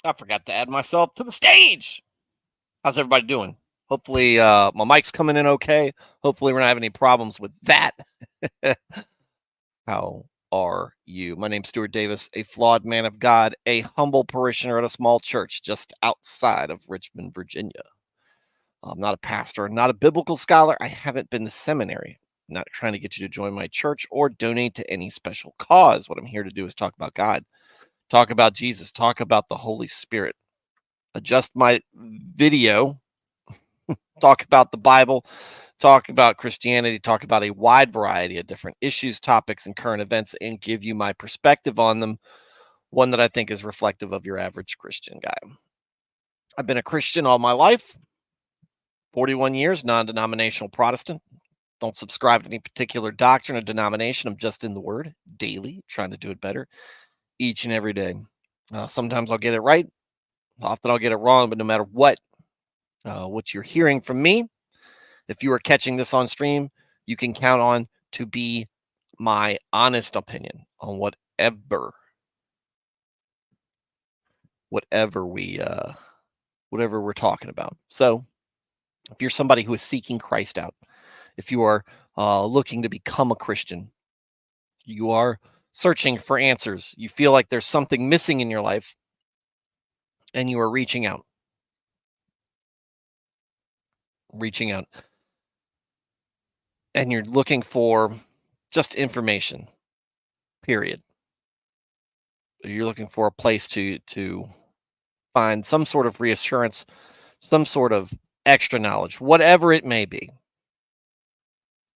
I forgot to add myself to the stage. How's everybody doing? Hopefully, my mic's coming in okay. Hopefully, we're not having any problems with that. How are you? My name's Stuart Davis, a flawed man of God, a humble parishioner at a small church just outside of Richmond, Virginia. I'm not a pastor, not a biblical scholar. I haven't been to seminary. I'm not trying to get you to join my church or donate to any special cause. What I'm here to do is talk about God, talk about Jesus, talk about the Holy Spirit. Adjust my video, talk about the Bible, talk about Christianity, talk about a wide variety of different issues, topics, and current events, and give you my perspective on them, one that I think is reflective of your average Christian guy. I've been a Christian all my life, 41 years, non-denominational Protestant. Don't subscribe to any particular doctrine or denomination. I'm just in the Word daily, trying to do it better each and every day. Sometimes I'll get it right. Often I'll get it wrong, but no matter what you're hearing from me, if you are catching this on stream, you can count on to be my honest opinion on whatever we're talking about. So if you're somebody who is seeking Christ out, if you are looking to become a Christian, you are searching for answers, you feel like there's something missing in your life, and you are reaching out, and you're looking for just information, period. You're looking for a place to find some sort of reassurance, some sort of extra knowledge, whatever it may be.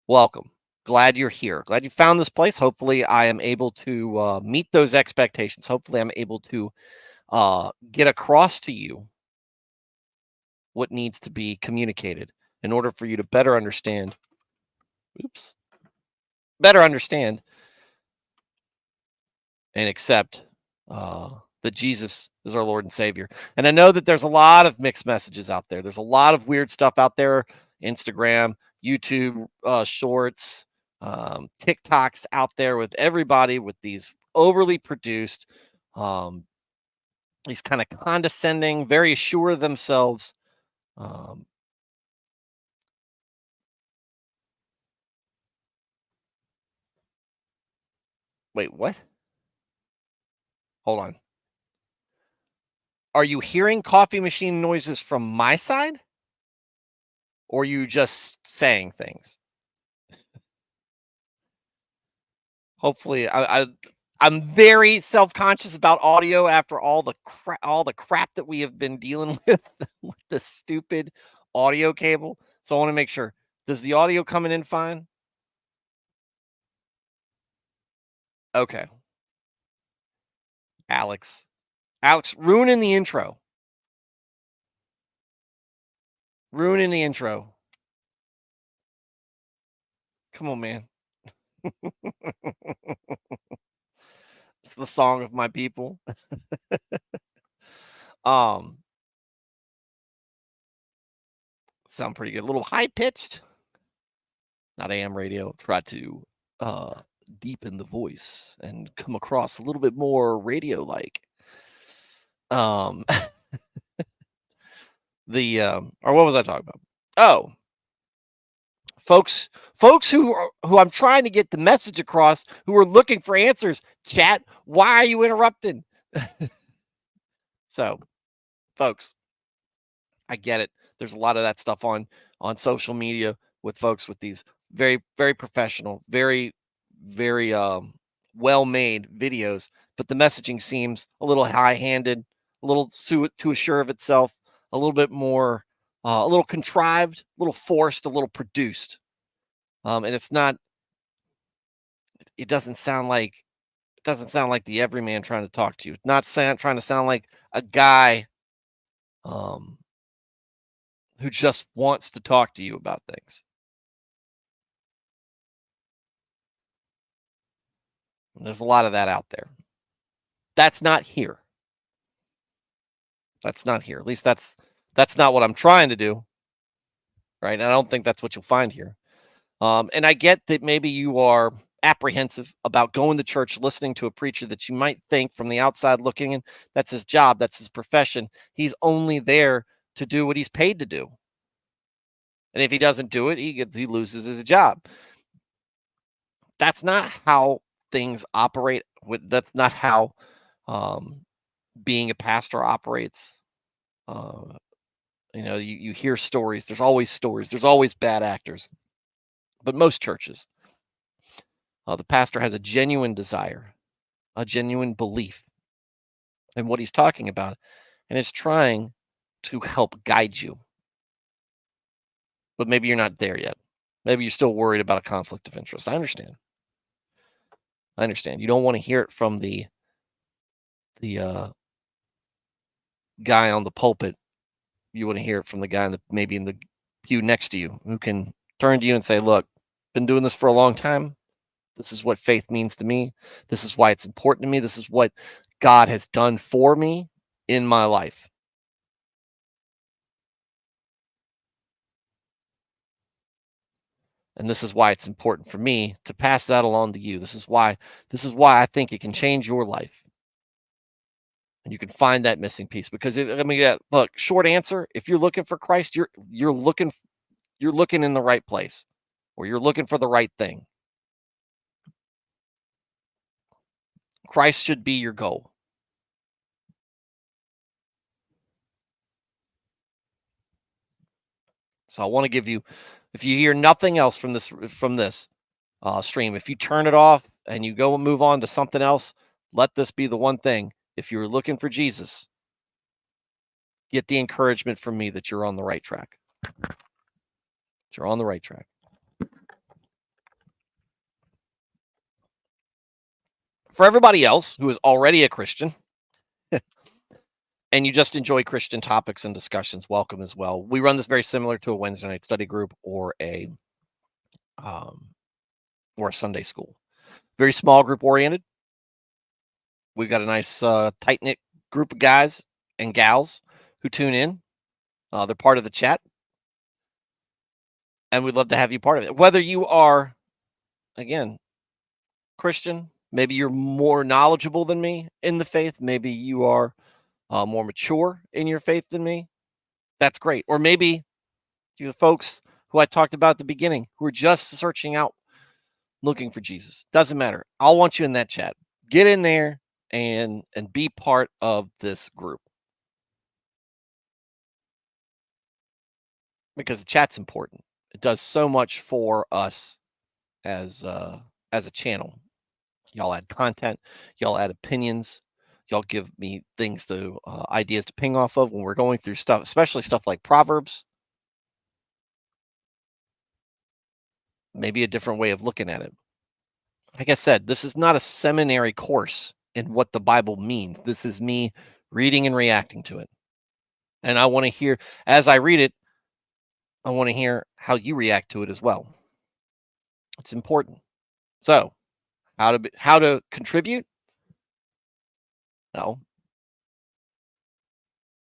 Welcome. Glad you're here. Glad you found this place. Hopefully, I am able to meet those expectations. Hopefully, I'm able to get across to you what needs to be communicated in order for you to better understand. Better understand and accept that Jesus is our Lord and Savior. And I know that there's a lot of mixed messages out there. There's a lot of weird stuff out there. Instagram, YouTube, shorts, TikToks out there with everybody with these overly produced, these kind of condescending, very sure of themselves. Wait, what? Hold on. Are you hearing coffee machine noises from my side? Or are you just saying things? Hopefully, I'm very self-conscious about audio after all the crap that we have been dealing with the stupid audio cable. So I want to make sure. Does the audio coming in fine? Okay. Alex, ruining the intro. Come on, man. It's the song of my people. Sound pretty good. A little high pitched. Not AM radio. Try to deepen the voice and come across a little bit more radio like. Or what was I talking about? Oh, folks who I'm trying to get the message across, who are looking for answers. Chat, why are you interrupting? So, folks, I get it. There's a lot of that stuff on social media with folks with these very, very professional, very, very well-made videos, but the messaging seems a little high-handed, a little too sure of itself, a little bit more, a little contrived, a little forced, a little produced, and it's not. It doesn't sound like the everyman trying to talk to you. Not trying to sound like a guy who just wants to talk to you about things. And there's a lot of that out there. That's not here. That's not here. At least that's not what I'm trying to do. Right? And I don't think that's what you'll find here. And I get that maybe you are apprehensive about going to church, listening to a preacher that you might think from the outside looking in, that's his job, that's his profession. He's only there to do what he's paid to do. And if he doesn't do it, he loses his job. That's not how things operate. That's not how um, being a pastor operates. Uh, you hear stories. There's always stories. There's always bad actors. But most churches, the pastor has a genuine desire, a genuine belief in what he's talking about, and is trying to help guide you. But maybe you're not there yet. Maybe you're still worried about a conflict of interest. I understand. You don't want to hear it from the guy on the pulpit. You want to hear it from the guy maybe in the pew next to you, who can turn to you and say, "Look, been doing this for a long time. This is what faith means to me. This is why it's important to me. This is what God has done for me in my life." And this is why it's important for me to pass that along to you. This is why I think it can change your life. And you can find that missing piece because look, short answer, if you're looking for Christ, you're looking in the right place, or you're looking for the right thing. Christ should be your goal. So I want to give you, if you hear nothing else from this stream, if you turn it off and you go and move on to something else, let this be the one thing. If you're looking for Jesus, get the encouragement from me that you're on the right track. You're on the right track. For everybody else who is already a Christian and you just enjoy Christian topics and discussions, welcome as well. We run this very similar to a Wednesday night study group or a Sunday school. Very small group oriented. We've got a nice tight knit group of guys and gals who tune in. They're part of the chat, and we'd love to have you part of it. Whether you are, again, Christian, maybe you're more knowledgeable than me in the faith, maybe you are more mature in your faith than me, that's great. Or maybe you're the folks who I talked about at the beginning who are just searching out, looking for Jesus. Doesn't matter. I'll want you in that chat. Get in there and be part of this group, because the chat's important. It does so much for us as a channel. Y'all add content, y'all add opinions, y'all give me things to ideas to ping off of when we're going through stuff, especially stuff like Proverbs. Maybe a different way of looking at it. Like I said, this is not a seminary course in what the Bible means. This is me reading and reacting to it. And I want to hear, as I read it, I want to hear how you react to it as well. It's important. So, how to contribute? No.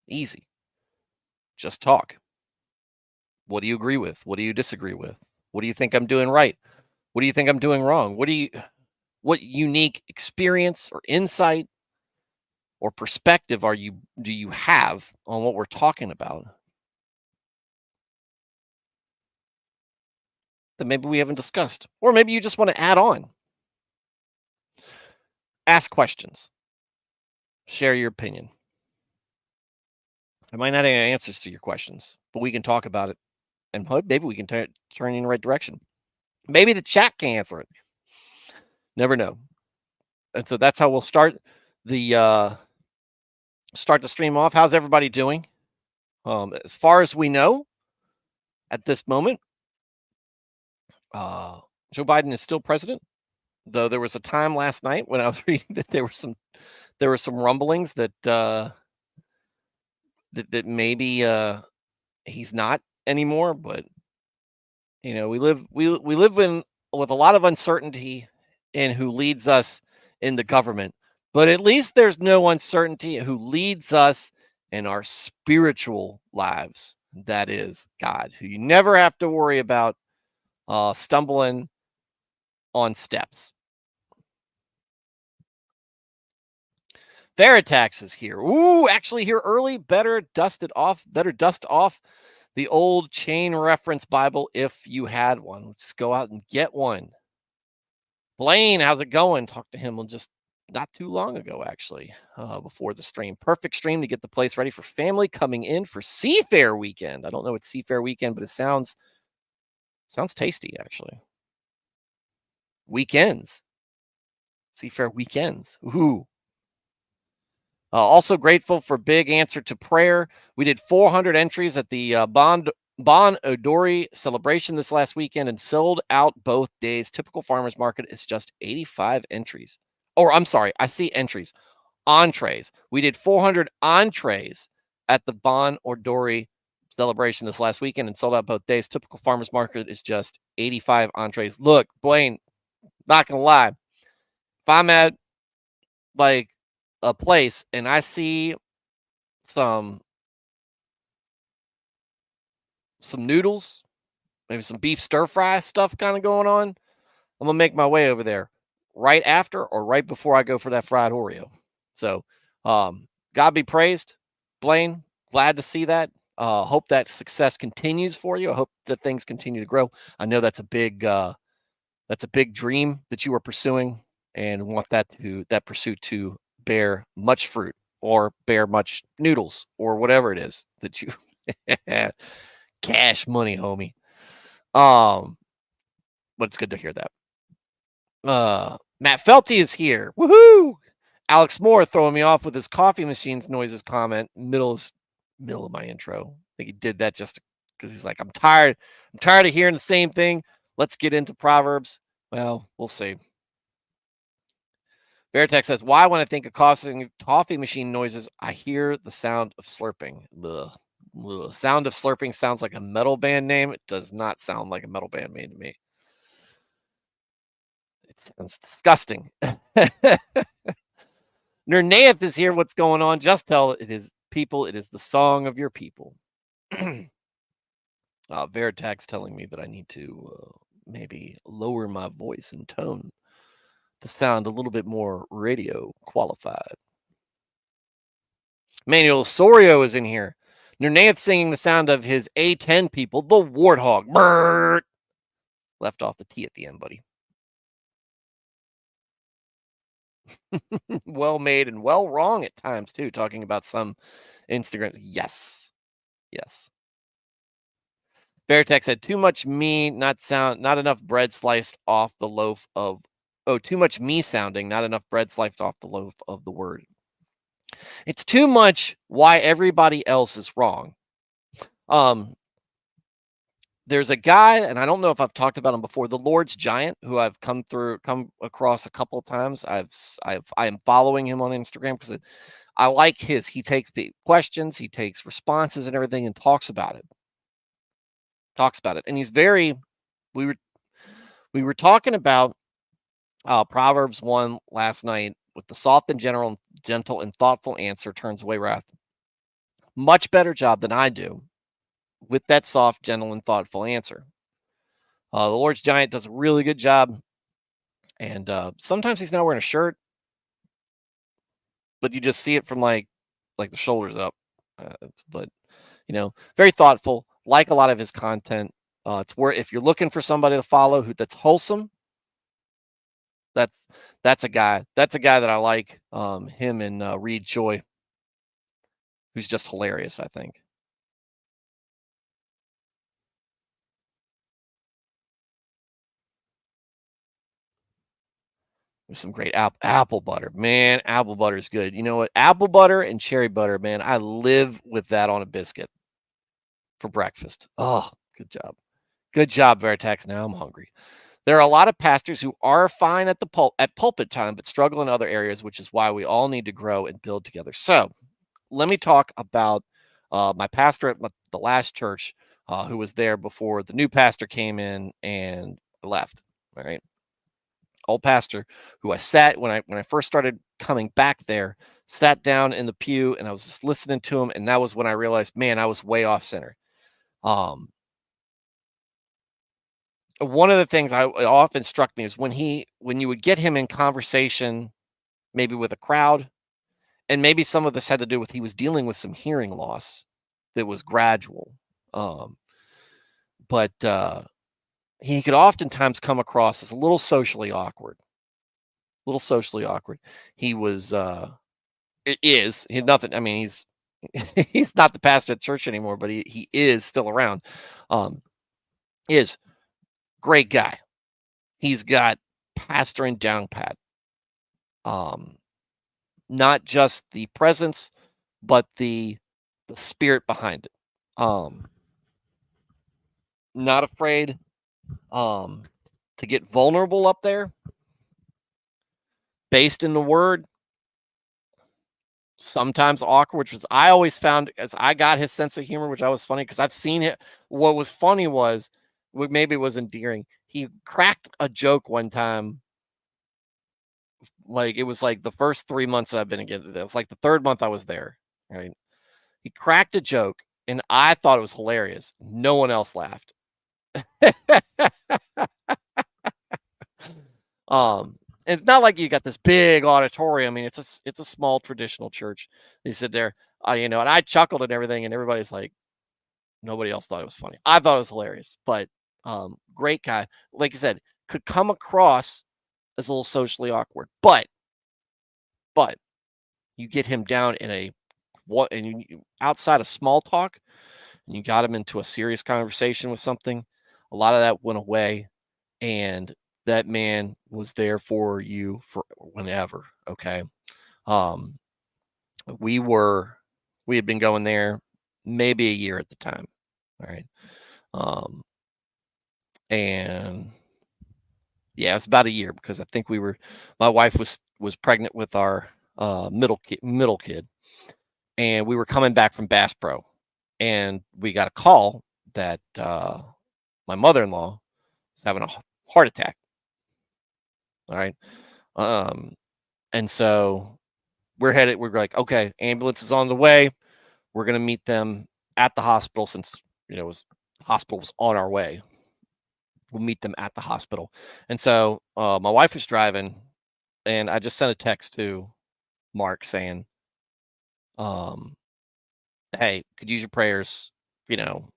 Easy. Just talk. What do you agree with? What do you disagree with? What do you think I'm doing right? What do you think I'm doing wrong? What unique experience or insight or perspective do you have on what we're talking about that maybe we haven't discussed? Or maybe you just want to add on. Ask questions. Share your opinion. I might not have answers to your questions, but we can talk about it, and maybe we can turn you in the right direction. Maybe the chat can answer it. Never know. And so that's how we'll start the stream off. How's everybody doing? As far as we know, at this moment, Joe Biden is still president. Though there was a time last night when I was reading that there were some rumblings that that maybe he's not anymore. But we live with a lot of uncertainty in who leads us in the government. But at least there's no uncertainty who leads us in our spiritual lives. That is God, who you never have to worry about stumbling on steps. Veritax is here. Ooh, actually here early. Better dust it off. Better dust off the old chain reference Bible if you had one. Just go out and get one. Blaine, how's it going? Talked to him just not too long ago, actually, before the stream. Perfect stream to get the place ready for family coming in for Seafair weekend. I don't know what Seafair weekend, but it sounds tasty, actually. Weekends. Seafair weekends. Ooh. Also grateful for big answer to prayer. We did 400 entries at the Bon Odori celebration this last weekend and sold out both days. Typical farmers market is just 85 entries. Or I'm sorry, I see entries. Entrees. We did 400 entrees at the Bon Odori celebration this last weekend and sold out both days. Typical farmers market is just 85 entrees. Look, Blaine, not gonna lie. If I'm at like a place and I see some noodles, maybe some beef stir fry stuff kind of going on, I'm gonna make my way over there right after or right before I go for that fried Oreo. So, God be praised, Blaine. Glad to see that. Hope that success continues for you. I hope that things continue to grow. I know that's a big dream that you are pursuing, and want that pursuit to bear much fruit or bear much noodles or whatever it is that you cash money, homie. Um, but it's good to hear that. Matt Felty is here. Woohoo! Alex Moore throwing me off with his coffee machine's noises comment middle of my intro. I think he did that just because he's like, I'm tired of hearing the same thing. Let's get into Proverbs. Well, we'll see. Veritex says, why when I think of coffee machine noises, I hear the sound of slurping. Ugh. Ugh. Sound of slurping sounds like a metal band name. It does not sound like a metal band name to me. It sounds disgusting. Nernaeth is here. What's going on? Just tell it is people. It is the song of your people. Veritax telling me that I need to maybe lower my voice and tone to sound a little bit more radio qualified. Manuel Sorio is in here. Nernaeth singing the sound of his A10 people, the warthog. Brrr! Left off the T at the end, buddy. Well made and well wrong at times, too, talking about some Instagrams. Yes. Yes. Veritex had too much me, not enough bread sliced off the loaf of. Oh, too much me sounding, not enough bread sliced off the loaf of the word. It's too much why everybody else is wrong. There's a guy, and I don't know if I've talked about him before, the Lord's Giant, who I've come across a couple of times. I am following him on Instagram because I like he takes the questions, he takes responses and everything and talks about it. And he's very, we were talking about Proverbs 1 last night with the soft and gentle and thoughtful answer turns away wrath. Much better job than I do with that soft, gentle, and thoughtful answer. The Lord's Giant does a really good job. And sometimes he's not wearing a shirt, but you just see it from like the shoulders up. But, very thoughtful, like a lot of his content. It's where if you're looking for somebody to follow that's wholesome, that's a guy that I like. Him and Reed Choi, who's just hilarious, I think. There's some great apple butter. Man, apple butter is good. You know what? Apple butter and cherry butter, man. I live with that on a biscuit for breakfast. Oh, good job. Good job, Veritex. Now I'm hungry. There are a lot of pastors who are fine at pulpit time, but struggle in other areas, which is why we all need to grow and build together. So let me talk about my pastor at the last church who was there before the new pastor came in and left. All right. Old pastor who I sat when I first started coming back there, sat down in the pew and I was just listening to him. And that was when I realized, man, I was way off center. One of the things it often struck me is when you would get him in conversation, maybe with a crowd, And maybe some of this had to do with he was dealing with some hearing loss that was gradual. Um, but he could oftentimes come across as a little socially awkward, He was, it is, he nothing, I mean, he's he's not the pastor at church anymore, but he is still around. Um, is great guy. He's got pastoring down pat. Um, not just the presence, but the spirit behind it. Um, not afraid um to get vulnerable up there, based in the word, sometimes awkward, which was I always found as I got his sense of humor, which I was funny because I've seen it. What was funny was what maybe was endearing. He cracked a joke one time, like it was like the first 3 months that I've been again. It was like the third month I was there. Right. He cracked a joke and I thought it was hilarious. No one else laughed. Um, and it's not like you got this big auditorium. I mean, it's a small traditional church. You sit there, and I chuckled and everything, and everybody's like, nobody else thought it was funny. I thought it was hilarious, but great guy. Like I said, could come across as a little socially awkward, but you get him down in a what, and outside of small talk, and you got him into a serious conversation with something. A lot of that went away, and that man was there for you for whenever. Okay. Um, we were we had been going there maybe a year at the time. All right. Um, and yeah, it's about a year because I think my wife was pregnant with our middle kid, and we were coming back from Bass Pro, and we got a call that my mother-in-law was having a heart attack. All right. Um, and so we're like, okay, ambulance is on the way. We're gonna meet them at the hospital since the hospital was on our way. We'll meet them at the hospital. And so my wife was driving, and I just sent a text to Mark saying, um, "Hey, could use your prayers, you know,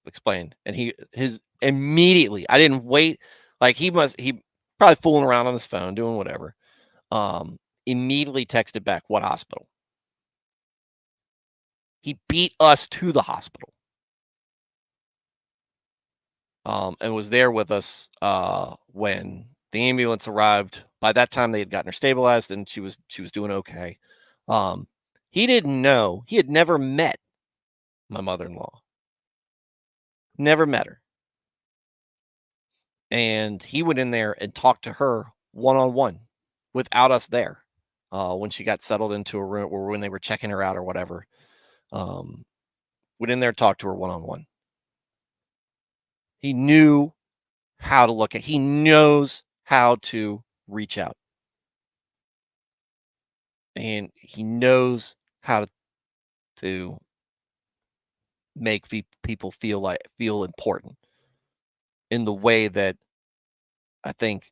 explain." And his immediately, I didn't wait. Like he probably fooling around on his phone, doing whatever. Um, immediately texted back, "What hospital?" He beat us to the hospital. And was there with us when the ambulance arrived. By that time, they had gotten her stabilized, and she was doing okay. Um, he didn't know, he had never met my mother-in-law, never met her, and he went in there and talked to her one on one without us there. When she got settled into a room, or when they were checking her out or whatever, um, went in there and talked to her one on one. He knew how to look at. He knows how to reach out, and he knows how to make people feel important in the way that I think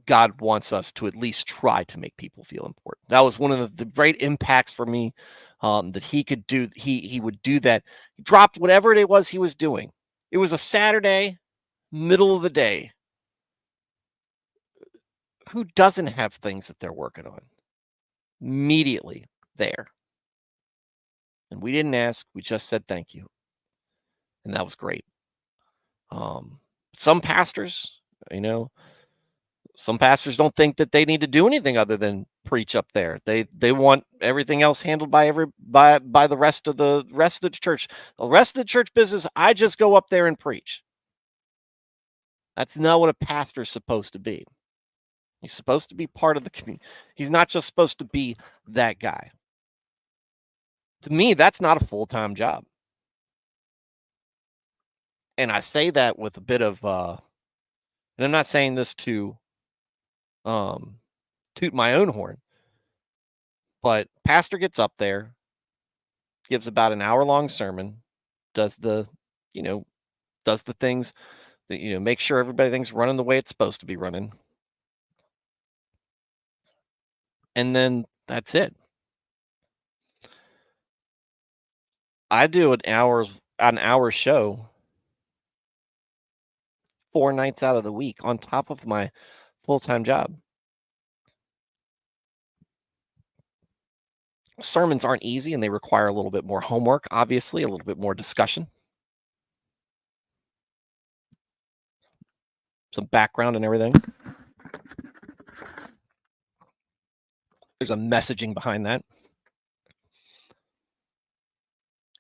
God wants us to at least try to make people feel important. That was one of the great impacts for me, that he could do. He would do that. He dropped whatever it was he was doing. It was a Saturday, middle of the day. Who doesn't have things that they're working on? Immediately there. And we didn't ask. We just said thank you. And that was great. Um, some pastors, you know, some pastors don't think that they need to do anything other than preach up there. They want everything else handled by the rest of the church. The rest of the church business, I just go up there and preach. That's not what a pastor's supposed to be. He's supposed to be part of the community. He's not just supposed to be that guy. To me, that's not a full-time job. And I say that with a bit of and I'm not saying this to um toot my own horn, but pastor gets up there, gives about an hour-long sermon, does you know, does the things that, make sure everything's running the way it's supposed to be running. And then that's it. I do an hour show 4 nights out of the week on top of my full-time job. Sermons aren't easy, and they require a little bit more homework, obviously, a little bit more discussion, some background and everything. There's a messaging behind that.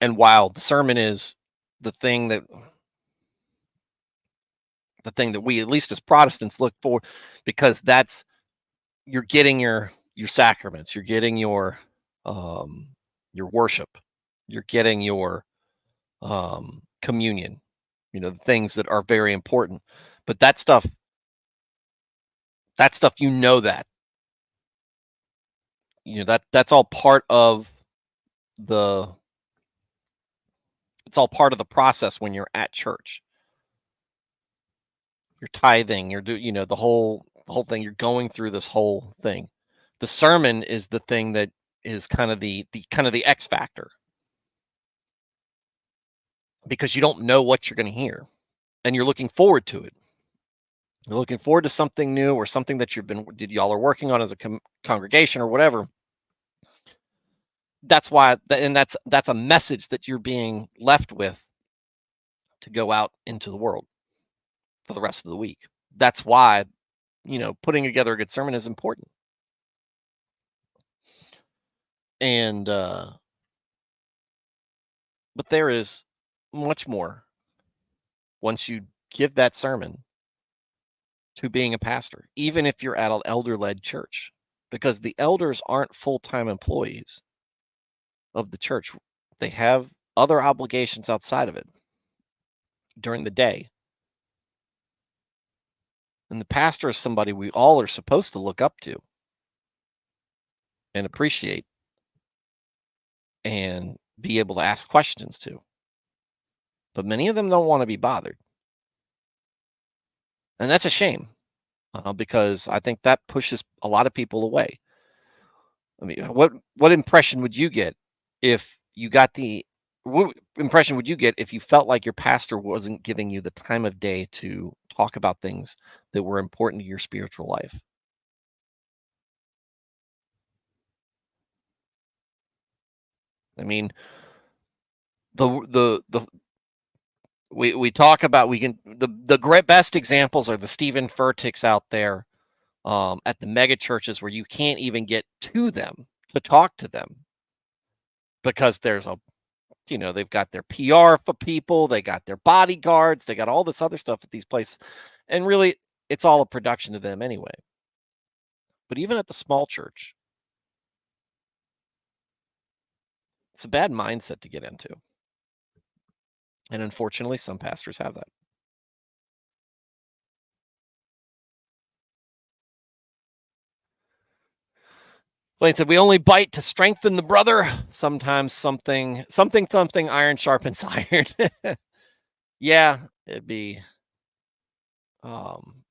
And while the sermon is the thing that we, at least as Protestants, look for, because that's you're getting your sacraments, you're getting your worship, you're getting your communion, the things that are very important. But that stuff, that that's all part of the it's all part of the process when you're at church. You're tithing, the whole thing. You're going through this whole thing. The sermon is the thing that is kind of the X factor, because you don't know what you're going to hear, and you're looking forward to it. You're looking forward to something new, or something that y'all are working on as a congregation or whatever. That's why, and that's a message that you're being left with to go out into the world for the rest of the week. That's why, putting together a good sermon is important. And but there is much more once you give that sermon to being a pastor, even if you're at an elder-led church, because the elders aren't full-time employees of the church. They have other obligations outside of it during the day. And the pastor is somebody we all are supposed to look up to and appreciate and be able to ask questions to. But many of them don't want to be bothered. And that's a shame, because I think that pushes a lot of people away. I mean, what impression would you get if you got the what impression would you get if you felt like your pastor wasn't giving you the time of day to talk about things that were important to your spiritual life? I mean, the we talk about we can the great best examples are the Stephen Furticks out there, at the mega churches, where you can't even get to them to talk to them, because they've got their PR for people, they got their bodyguards, they got all this other stuff at these places, and really, it's all a production of them anyway. But even at the small church, it's a bad mindset to get into, and unfortunately, some pastors have that. Blaine said, "We only bite to strengthen the brother. Sometimes something, iron sharpens iron." Yeah, it'd be. Um,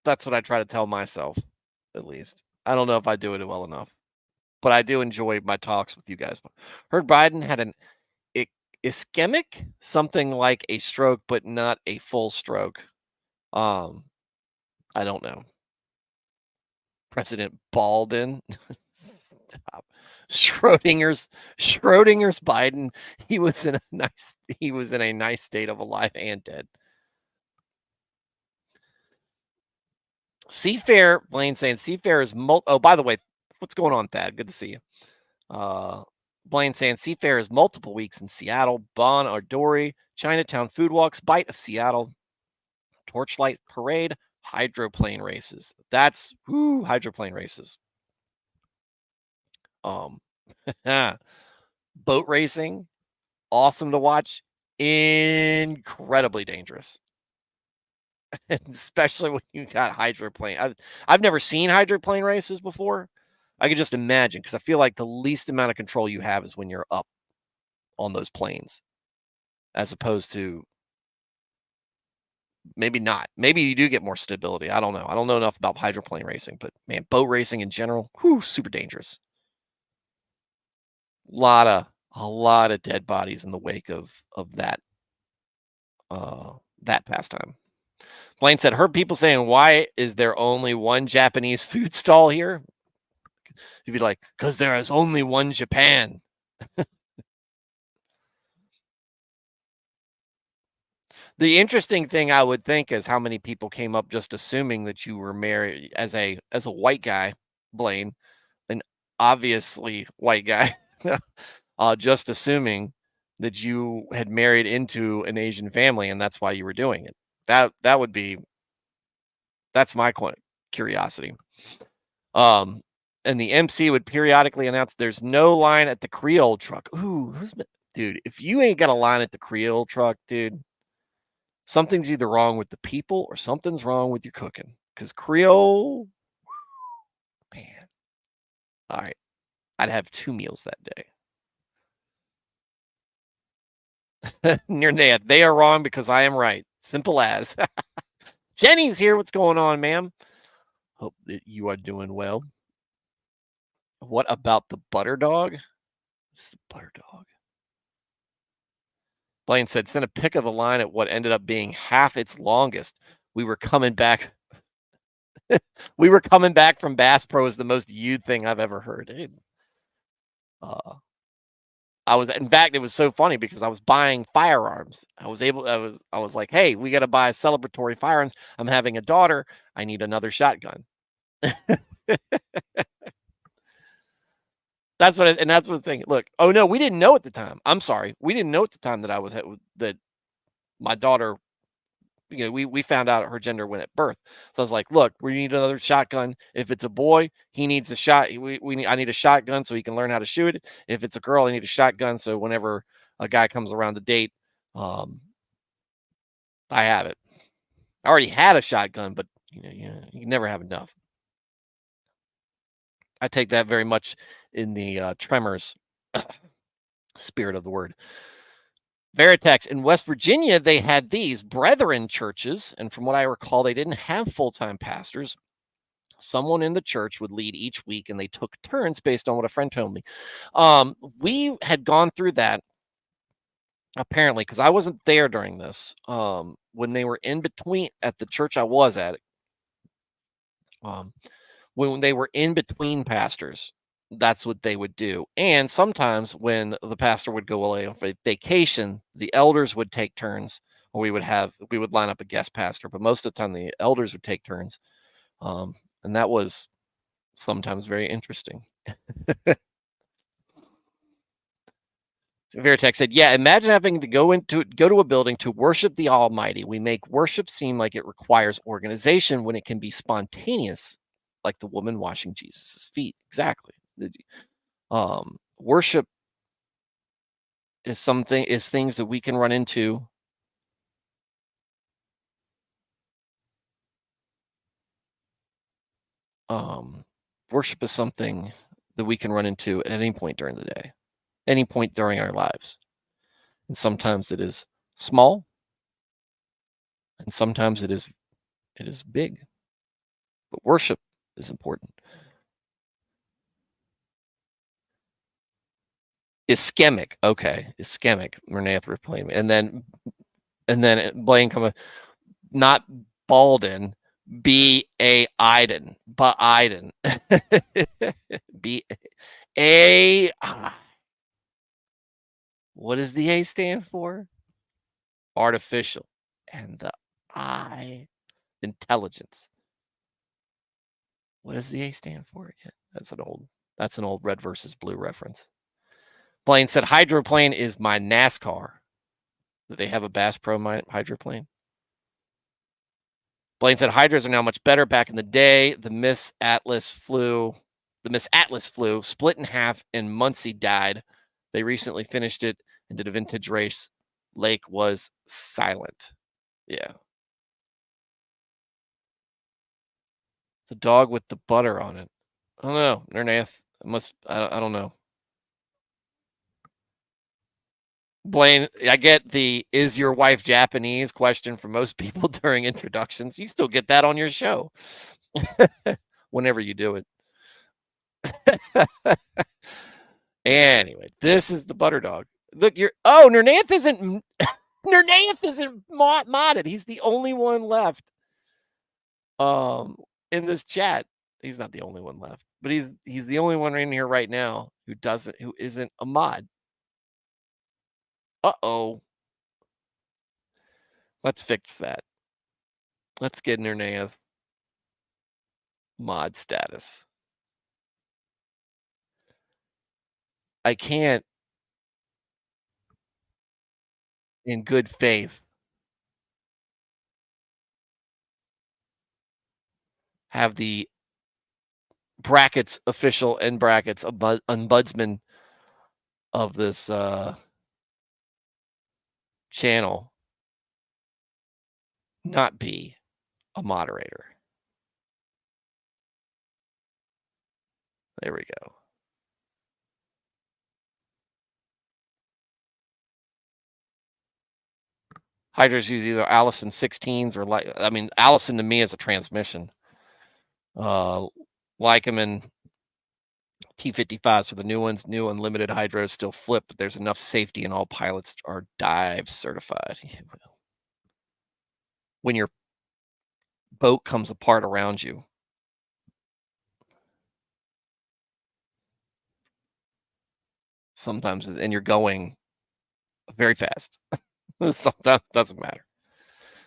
that's what I try to tell myself, at least. I don't know if I do it well enough, but I do enjoy my talks with you guys. Heard Biden had an ischemic, something like a stroke, but not a full stroke. Um, I don't know. President Baldwin. Stop. Schrodinger's Biden. He was in a nice state of alive and dead. Seafair, Blaine saying Seafair is oh, by the way, what's going on, Thad? Good to see you. Blaine saying Seafair is multiple weeks in Seattle, Bon Ardori, Chinatown Food Walks, Bite of Seattle, Torchlight Parade, hydroplane races. That's hydroplane races. Boat racing, awesome to watch, incredibly dangerous. Especially when you got hydroplane. I've never seen hydroplane races before. I can just imagine, because I feel like the least amount of control you have is when you're up on those planes, as opposed to maybe not. Maybe you do get more stability. I don't know. I don't know enough about hydroplane racing, but man, boat racing in general, super dangerous. Lot of a lot of dead bodies in the wake of uh that pastime. Blaine said, heard people saying, why is there only one Japanese food stall here? You'd be like, because there is only one Japan. The interesting thing I would think is how many people came up just assuming that you were married as a white guy, Blaine, an obviously white guy, just assuming that you had married into an Asian family and that's why you were doing it. That would be that's my curiosity. Um, and the MC would periodically announce there's no line at the Creole truck. Ooh, dude? If you ain't got a line at the Creole truck, dude, something's either wrong with the people or something's wrong with your cooking. Because Creole, man, all right, I'd have 2 meals that day. Near Ned, they are wrong because I am right. Simple as. Jenny's here. What's going on, ma'am? Hope that you are doing well. What about the butter dog? This is the butter dog. Blaine said, send a pic of the line at what ended up being half its longest. We were coming back. We were coming back from Bass Pro is the most you thing I've ever heard. Dude. In fact, it was so funny because I was buying firearms. I was like, hey, we got to buy celebratory firearms. I'm having a daughter. I need another shotgun. That's what the thing. Look, oh no, we didn't know at the time. I'm sorry, we didn't know at the time that that my daughter. We found out her gender when at birth. So I was like, look, we need another shotgun. If it's a boy, he needs a shot. I need a shotgun so he can learn how to shoot it. If it's a girl, I need a shotgun so whenever a guy comes around the date, um, I have it. I already had a shotgun, but you can never have enough. I take that very much in the Tremors spirit of the word. Veritex in West Virginia, they had these brethren churches, and from what I recall, they didn't have full-time pastors. Someone in the church would lead each week, and they took turns based on what a friend told me. We had gone through that apparently because I wasn't there during this. When they were in between at the church I was at, when they were in between pastors, that's what they would do. And sometimes when the pastor would go away on vacation, the elders would take turns, or we would line up a guest pastor. But most of the time, the elders would take turns, and that was sometimes very interesting. Veritex said, "Yeah, imagine having to go to a building to worship the Almighty. We make worship seem like it requires organization when it can be spontaneous, like the woman washing Jesus's feet." Exactly. Worship is things that we can run into. Worship is something that we can run into at any point during the day, any point during our lives, and sometimes it is small, and sometimes it is big. But worship is important. Ischemic, okay, ischemic. Renee replaying, and then Blaine coming, not Balden, B-A-Iden, Biden, B-A. What does the A stand for? Artificial, and the I, intelligence. What does the A stand for again? That's an old red versus blue reference. Blaine said hydroplane is my NASCAR. Do they have a Bass Pro hydroplane? Blaine said hydras are now much better. Back in the day, the Miss Atlas flew, split in half, and Muncie died. They recently finished it and did a vintage race. Lake was silent. Yeah. The dog with the butter on it. I don't know. Nernath. I don't know. Blaine, I get the is your wife Japanese question for most people during introductions. You still get that on your show whenever you do it. Anyway, this is the butter dog. Look, Nernath isn't Nernath isn't modded. He's the only one left um in this chat. He's not the only one left, but he's the only one in here right now who isn't a mod. Uh-oh. Let's fix that. Let's get Nernath mod status. I can't in good faith have the brackets official and brackets ombudsman of this channel not be a moderator. There we go. Hydras use either Allison 16s or Allison to me is a transmission. Lycoming T55s are the new ones. New unlimited hydros still flip, but there's enough safety and all pilots are dive certified. When your boat comes apart around you, sometimes, and you're going very fast. Sometimes it doesn't matter.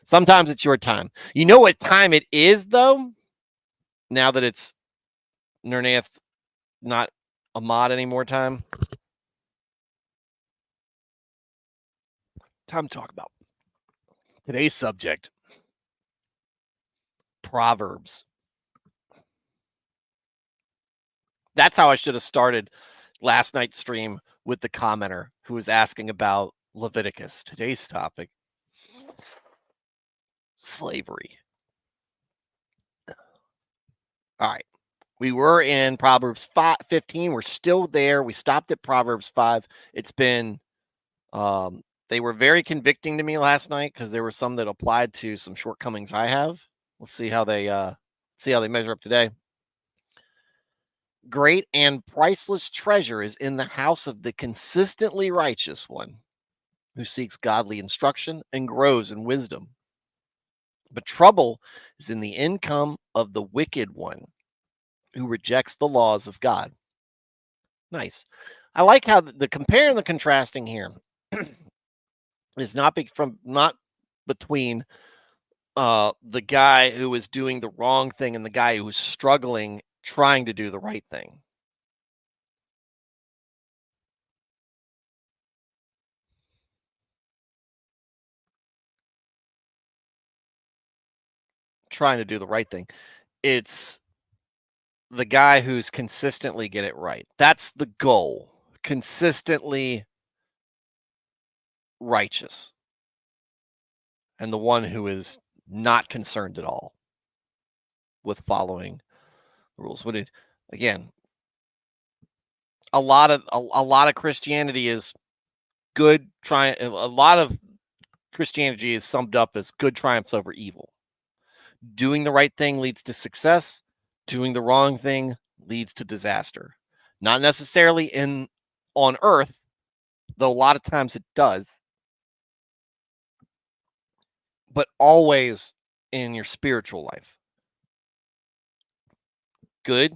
Sometimes it's your time. You know what time it is, though? Now that it's Nernath's not a mod anymore time. Time to talk about today's subject. Proverbs. That's how I should have started last night's stream with the commenter who was asking about Leviticus. Today's topic, slavery. All right. We were in Proverbs 15. We're still there. We stopped at Proverbs 5. It's been, they were very convicting to me last night because there were some that applied to some shortcomings I have. We'll see how they measure up today. Great and priceless treasure is in the house of the consistently righteous one who seeks godly instruction and grows in wisdom. But trouble is in the income of the wicked one who rejects the laws of God. Nice. I like how the compare and the contrasting here is not between the guy who is doing the wrong thing and the guy who is struggling trying to do the right thing. Trying to do the right thing. It's the guy who's consistently get it right. That's the goal. Consistently righteous. And the one who is not concerned at all with following the rules. Again, a lot of Christianity is good a lot of Christianity is summed up as good triumphs over evil. Doing the right thing leads to success. Doing the wrong thing leads to disaster. Not necessarily on earth, though a lot of times it does, but always in your spiritual life. Good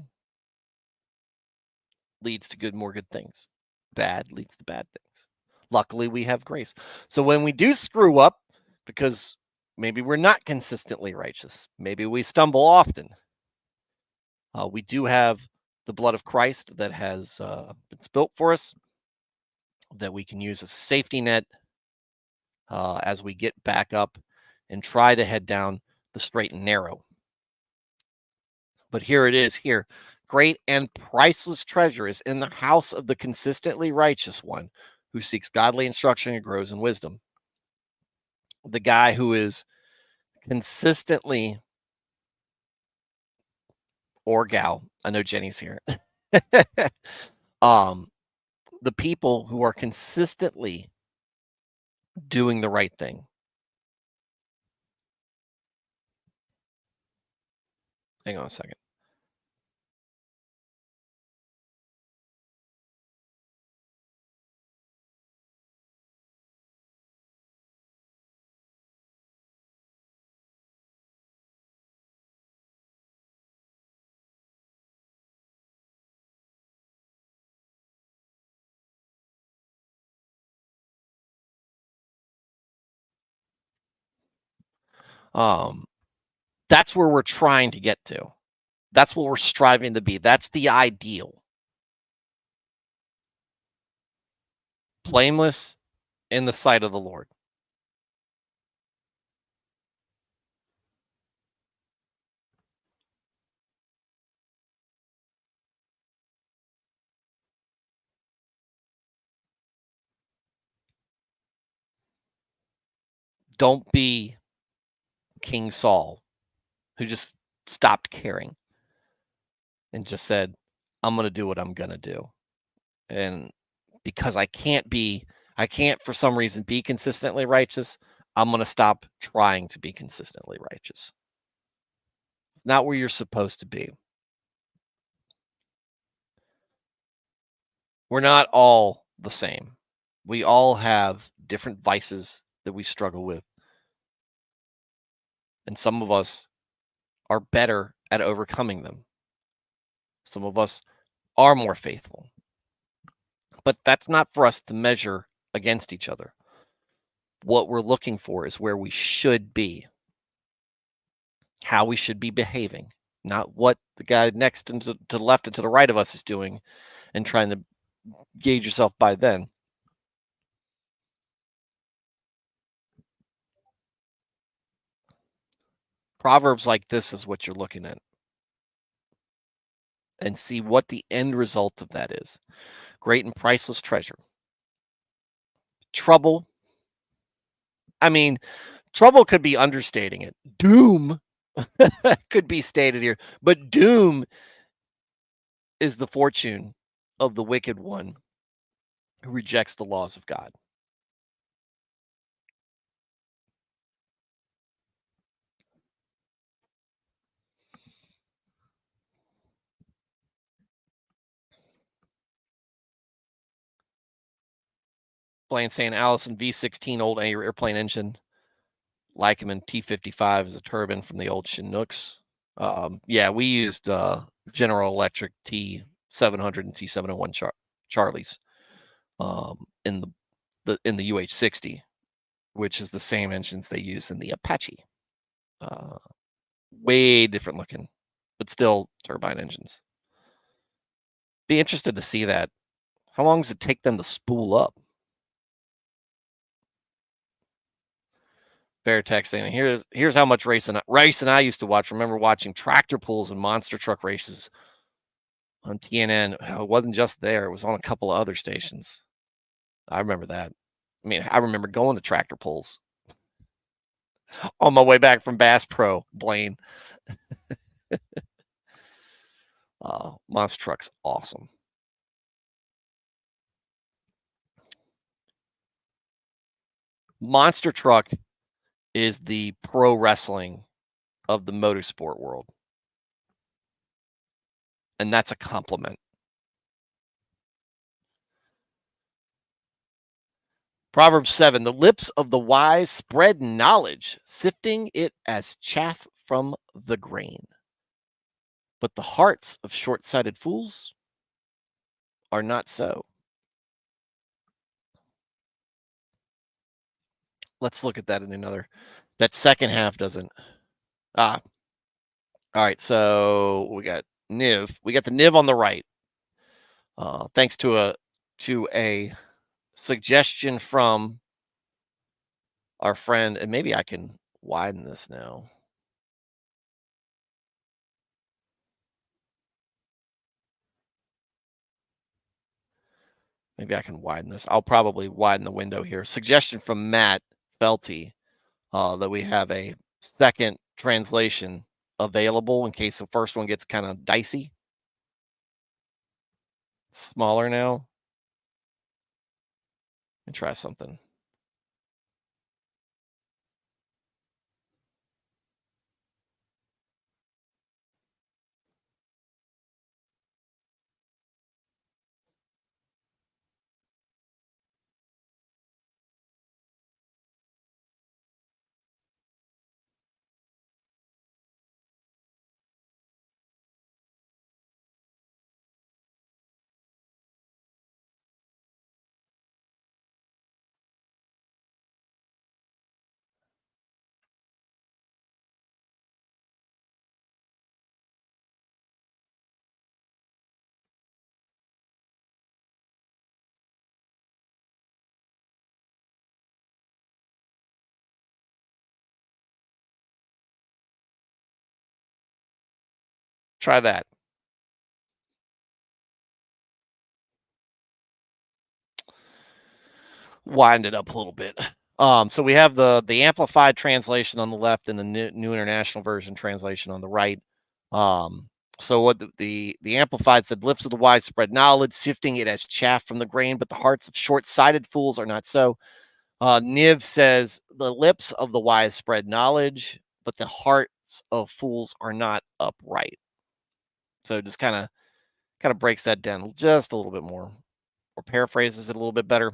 leads to more good things. Bad leads to bad things. Luckily, we have grace. So when we do screw up, because maybe we're not consistently righteous, maybe we stumble often, we do have the blood of Christ that has been spilt for us, that we can use as a safety net as we get back up and try to head down the straight and narrow. But here it is here. Great and priceless treasure is in the house of the consistently righteous one who seeks godly instruction and grows in wisdom. The guy who is consistently, or gal, I know Jenny's here. The people who are consistently doing the right thing. Hang on a second. Um, that's where we're trying to get to. That's what we're striving to be. That's the ideal. Blameless in the sight of the Lord. Don't be King Saul, who just stopped caring and just said, I'm going to do what I'm going to do. And because I can't for some reason be consistently righteous, I'm going to stop trying to be consistently righteous. It's not where you're supposed to be. We're not all the same. We all have different vices that we struggle with. And some of us are better at overcoming them. Some of us are more faithful. But that's not for us to measure against each other. What we're looking for is where we should be, how we should be behaving, not what the guy next and to the left and to the right of us is doing and trying to gauge yourself by then. Proverbs like this is what you're looking at and see what the end result of that is. Great and priceless treasure. Trouble. I mean, trouble could be understating it. Doom could be stated here, but doom is the fortune of the wicked one who rejects the laws of God. Blaine saying Allison V16 old airplane engine. Lycoming T55 is a turbine from the old Chinooks. Yeah, we used General Electric T700 and T701 Charlies in the UH60, which is the same engines they use in the Apache. Way different looking, but still turbine engines. Be interested to see that. How long does it take them to spool up? Veritech saying, here's how much race and I used to watch. Remember watching tractor pulls and monster truck races on TNN. It wasn't just there; it was on a couple of other stations. I remember that. I mean, I remember going to tractor pulls on my way back from Bass Pro, Blaine. Monster truck's awesome. Monster truck is the pro wrestling of the motorsport world. And that's a compliment. Proverbs 7, the lips of the wise spread knowledge, sifting it as chaff from the grain. But the hearts of short sighted fools are not so. Let's look at that in another. That second half doesn't. All right. So we got Niv. We got the Niv on the right. Thanks to a suggestion from our friend, and maybe I can widen this now. Maybe I can widen this. I'll probably widen the window here. Suggestion from Matt Felty that we have a second translation available in case the first one gets kind of dicey. It's smaller now. Let me try something. Try that. Wind it up a little bit. So we have the amplified translation on the left and the New International Version translation on the right. Um, so what the amplified said, lips of the wise spread knowledge, sifting it as chaff from the grain, but the hearts of short-sighted fools are not so. Niv says, the lips of the wise spread knowledge, but the hearts of fools are not upright. So it just kind of breaks that down just a little bit more, or paraphrases it a little bit better.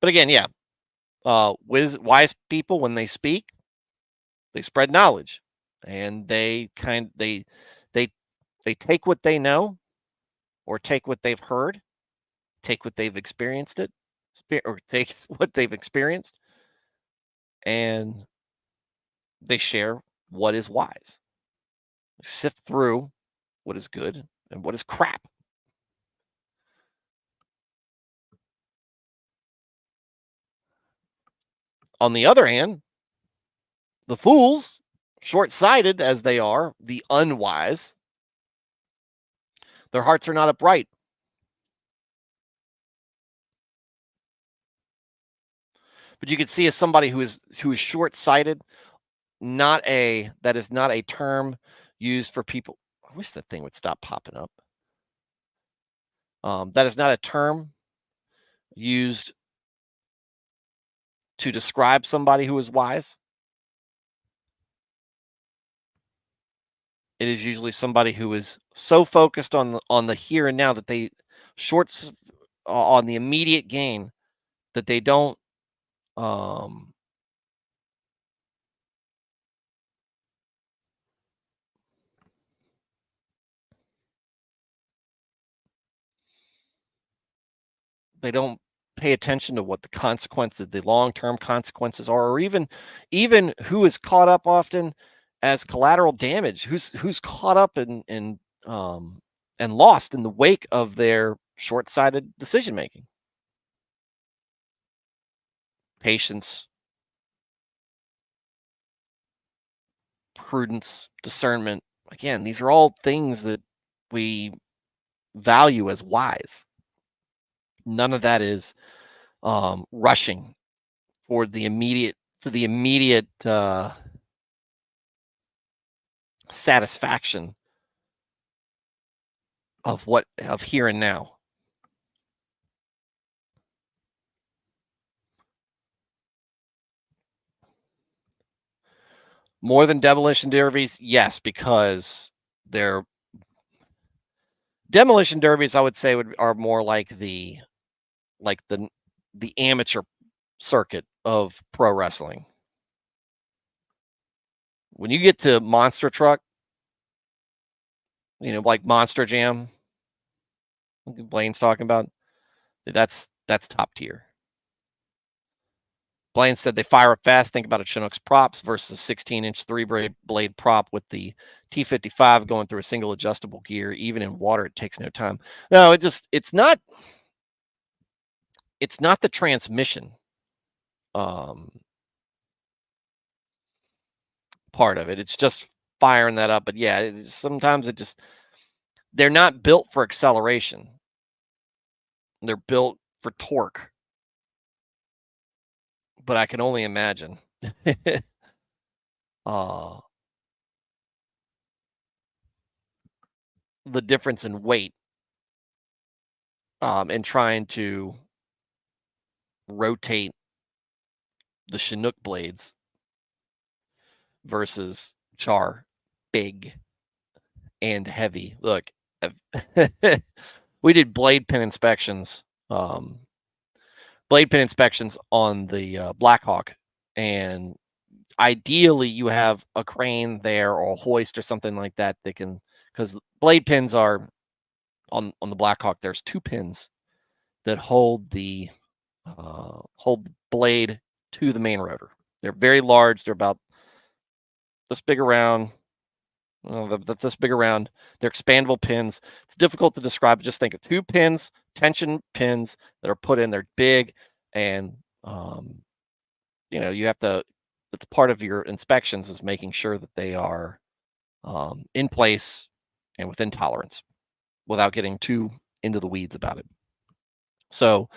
But again, yeah, wise people, when they speak, they spread knowledge, and they they take what they know, or take what they've heard, take what they've experienced it, or take what they've experienced, and they share what is wise. Sift through what is good and what is crap. On the other hand, the fools, short-sighted as they are, the unwise, their hearts are not upright. But you can see, as somebody who is short-sighted, that is not a term used for people. I wish that thing would stop popping up. That is not a term used to describe somebody who is wise. It is usually somebody who is so focused on the here and now that they shorts on the immediate gain, that they don't um they don't pay attention to what the consequences, the long-term consequences are, or even who is caught up often as collateral damage, who's caught up and lost in the wake of their short-sighted decision making. Patience, prudence, discernment. Again, these are all things that we value as wise. None of that is rushing for the immediate satisfaction of here and now. More than demolition derbies, yes, because they're demolition derbies, I would say, are more like the amateur circuit of pro wrestling. When you get to monster truck, like Monster Jam, Blaine's talking about, that's top tier. Blaine said they fire up fast. Think about a Chinook's props versus a 16-inch blade prop with the T55 going through a single adjustable gear. Even in water, it takes no time. No, it's not the transmission part of it. It's just firing that up. But yeah, sometimes they're not built for acceleration. They're built for torque. But I can only imagine the difference in weight and trying to rotate the Chinook blades versus Char, big and heavy. Look, we did blade pin inspections on the Blackhawk, and ideally you have a crane there or a hoist or something like that can, because blade pins are on the Blackhawk. There's 2 pins that hold the blade to the main rotor. They're very large. They're about this big around. This big around. They're expandable pins. It's difficult to describe. Just think of 2 pins, tension pins that are put in. They're big, and you have to That's part of your inspections, is making sure that they are in place and within tolerance without getting too into the weeds about it. So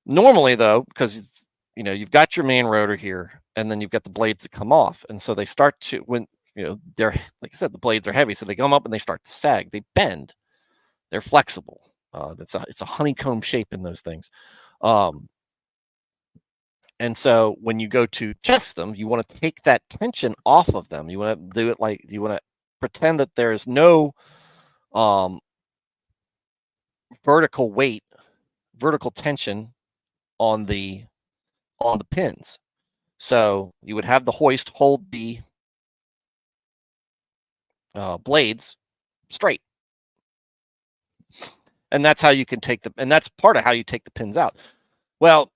normally, though, because you've got your main rotor here, and then you've got the blades that come off, and so they start to, when they're, like I said, the blades are heavy, so they come up and they start to sag. They bend. They're flexible. It's a honeycomb shape in those things. And so when you go to test them, you want to take that tension off of them. You want to do it like, you want to pretend that there is no vertical weight, vertical tension on the pins. So you would have the hoist hold the blades straight, and that's how you can take and that's part of how you take the pins out. Well,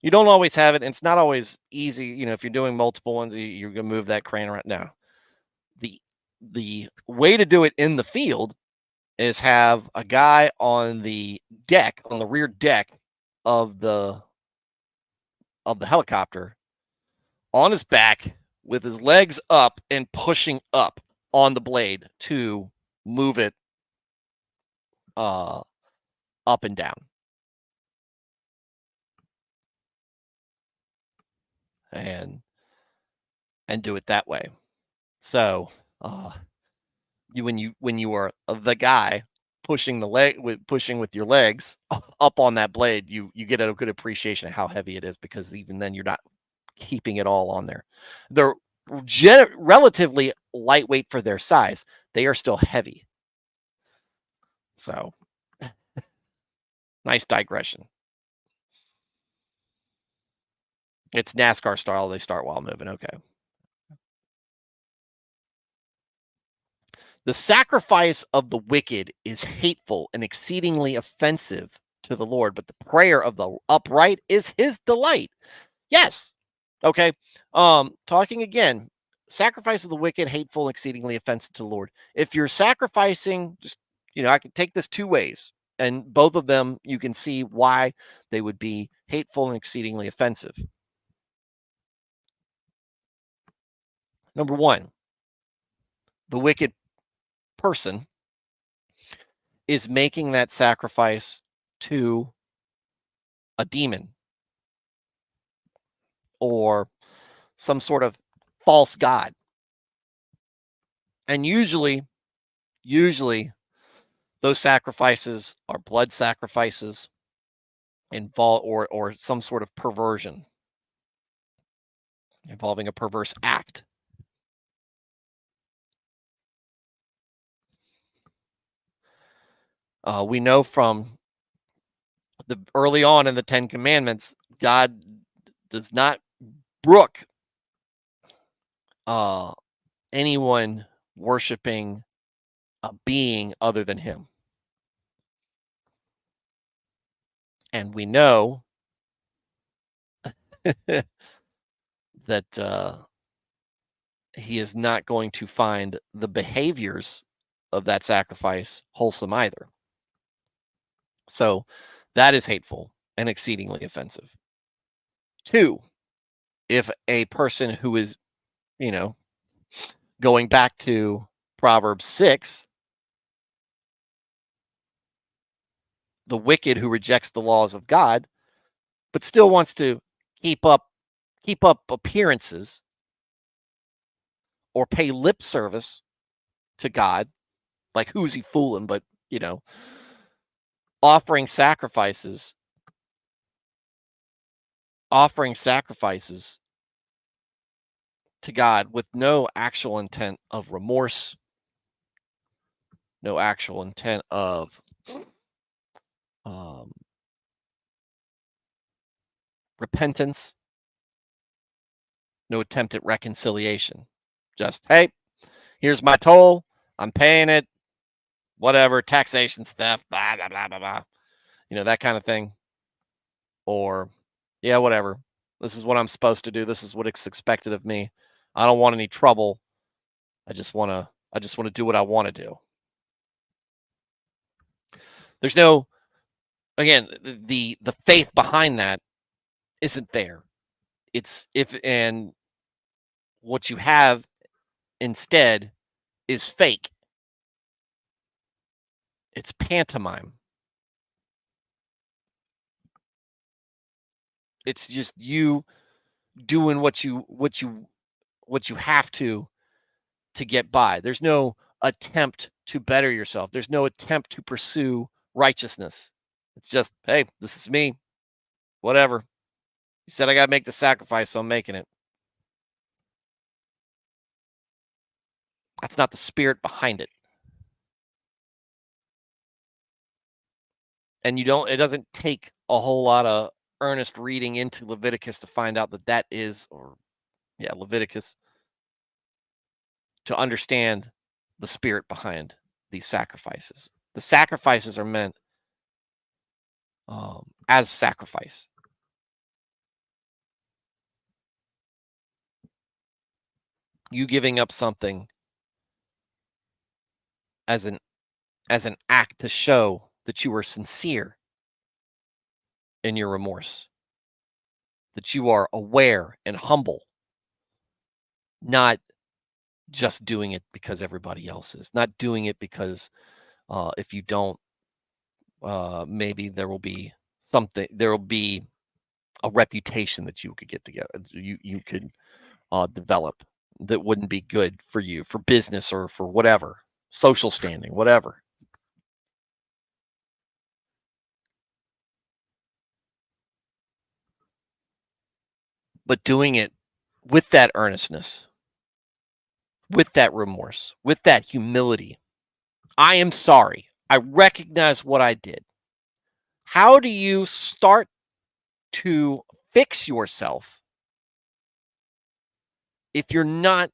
you don't always have it, and it's not always easy. If you're doing multiple ones, you're gonna move that crane around. Now, the way to do it in the field is have a guy on the deck, on the rear deck of the helicopter, on his back with his legs up and pushing up on the blade to move it up and down. And do it that way. So when you are the guy pushing with your legs up on that blade, you get a good appreciation of how heavy it is, because even then you're not keeping it all on there. They're relatively lightweight for their size. They are still heavy. So nice digression. It's NASCAR style. They start while moving. Okay. The sacrifice of the wicked is hateful and exceedingly offensive to the Lord, but the prayer of the upright is his delight. Yes. Okay. Talking again, sacrifice of the wicked, hateful, and exceedingly offensive to the Lord. If you're sacrificing, just, I can take this two ways, and both of them you can see why they would be hateful and exceedingly offensive. Number one, the wicked person is making that sacrifice to a demon or some sort of false god. And usually those sacrifices are blood sacrifices involve or some sort of perversion involving a perverse act. We know from the early on in the Ten Commandments, God does not brook anyone worshiping a being other than him. And we know that he is not going to find the behaviors of that sacrifice wholesome either. So that is hateful and exceedingly offensive. Two, if a person who is, going back to Proverbs 6, the wicked who rejects the laws of God, but still wants to keep up appearances or pay lip service to God, like, who's he fooling? But, offering sacrifices to God with no actual intent of remorse, no actual intent of repentance, no attempt at reconciliation. Just, hey, here's my toll, I'm paying it, whatever, taxation stuff, blah, blah, blah, blah, blah. That kind of thing. Or, yeah, whatever. This is what I'm supposed to do. This is what is expected of me. I don't want any trouble. I just want to do what I want to do. There's no, again, the faith behind that isn't there. It's if and what you have instead is fake. It's pantomime. It's just you doing what you have to get by. There's no attempt to better yourself. There's no attempt to pursue righteousness. It's just, hey, this is me. Whatever. You said I got to make the sacrifice, so I'm making it. That's not the spirit behind it. And it doesn't take a whole lot of earnest reading into Leviticus to find out that is, or yeah, Leviticus, to understand the spirit behind these sacrifices. The sacrifices are meant as sacrifice. You giving up something as an act to show that you are sincere in your remorse, that you are aware and humble, not just doing it because everybody else is, not doing it because if you don't, maybe there will be a reputation that you could get together, you could develop that wouldn't be good for you, for business or for whatever, social standing, whatever. But doing it with that earnestness, with that remorse, with that humility. I am sorry. I recognize what I did. How do you start to fix yourself if you're not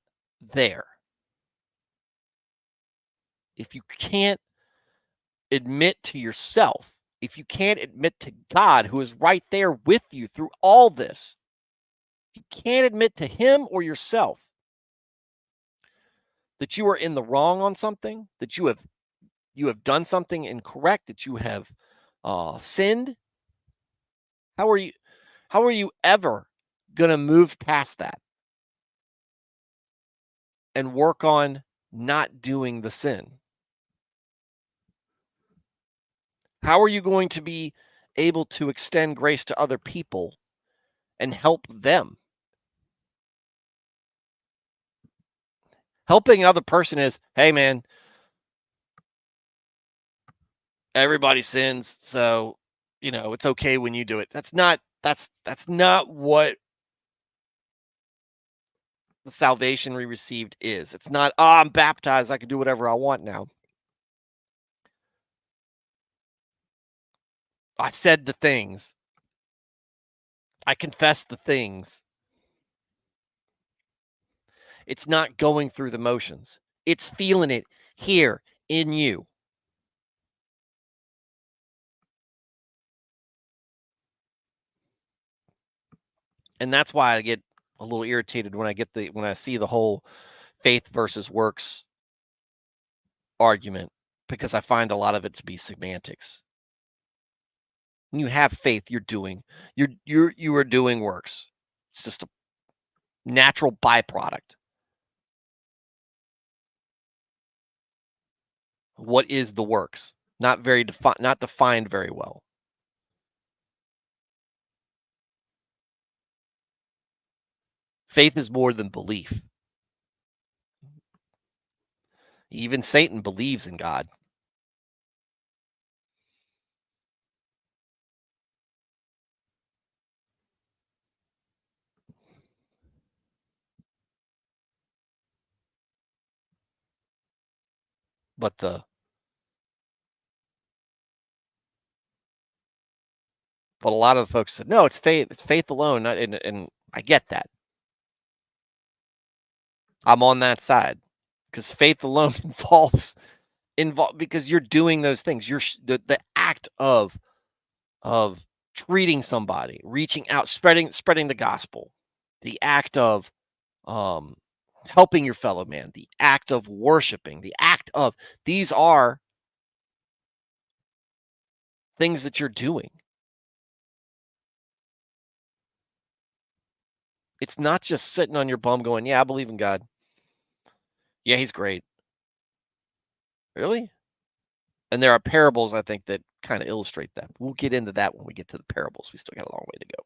there? If you can't admit to yourself, if you can't admit to God, who is right there with you through all this, if you can't admit to Him or yourself that you are in the wrong on something, that you have done something incorrect, that you have sinned, how are you ever going to move past that and work on not doing the sin? How are you going to be able to extend grace to other people and help them? Helping another person is, hey man, everybody sins, so it's okay when you do it. That's not what the salvation we received is. It's not, oh, I'm baptized, I can do whatever I want now. I said the things. I confessed the things. It's not going through the motions. It's feeling it here in you. And that's why I get a little irritated when I see the whole faith versus works argument, because I find a lot of it to be semantics. When you have faith, you are doing works. It's just a natural byproduct. What is the works? Not defined very well. Faith is more than belief. Even Satan believes in God. But a lot of the folks said, no, it's faith. It's faith alone. And I get that. I'm on that side because faith alone involve because you're doing those things. You're the act of treating somebody, reaching out, spreading the gospel, the act of um helping your fellow man, the act of worshiping, the act of these are things that you're doing. It's not just sitting on your bum going, "Yeah, I believe in God. Yeah, he's great." Really? And there are parables, I think, that kinda illustrate that. We'll get into that when we get to the parables. We still got a long way to go.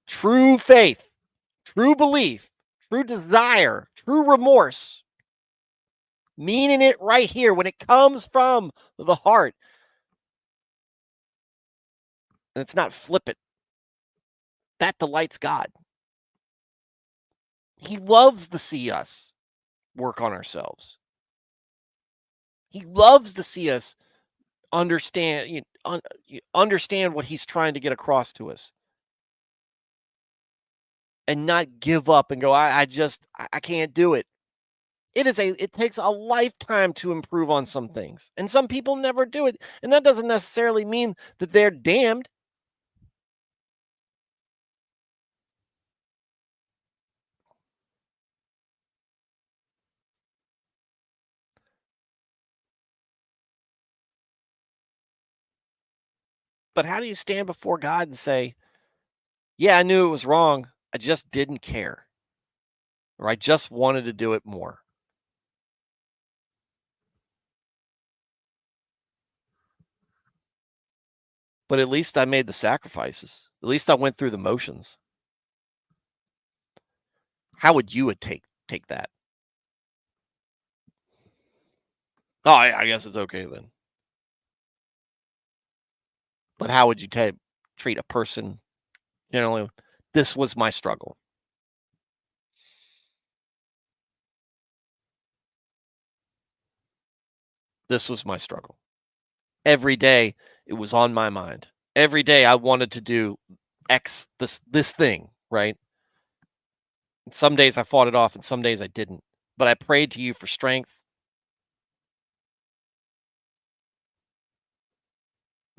True faith, true belief, true desire, true remorse, meaning it right here when it comes from the heart, and it's not flippant, that delights God. He loves to see us work on ourselves. He loves to see us understand what he's trying to get across to us and not give up and go, I can't do it. It takes a lifetime to improve on some things. And some people never do it. And that doesn't necessarily mean that they're damned. But how do you stand before God and say, yeah, I knew it was wrong. I just didn't care. Or I just wanted to do it more. But at least I made the sacrifices. At least I went through the motions. How would you would take that? Oh, I guess it's okay then. But how would you treat a person, this was my struggle. This was my struggle. Every day it was on my mind. Every day I wanted to do X this thing, right? And some days I fought it off and some days I didn't. But I prayed to you for strength.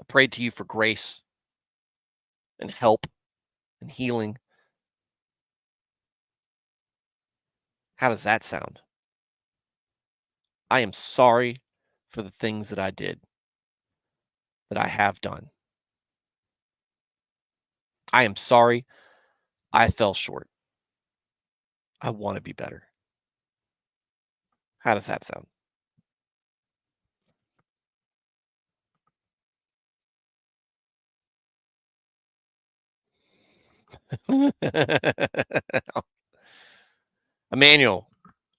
I prayed to you for grace and help and healing. How does that sound? I am sorry for the things that I did, that I have done. I am sorry I fell short. I want to be better. How does that sound? Emmanuel,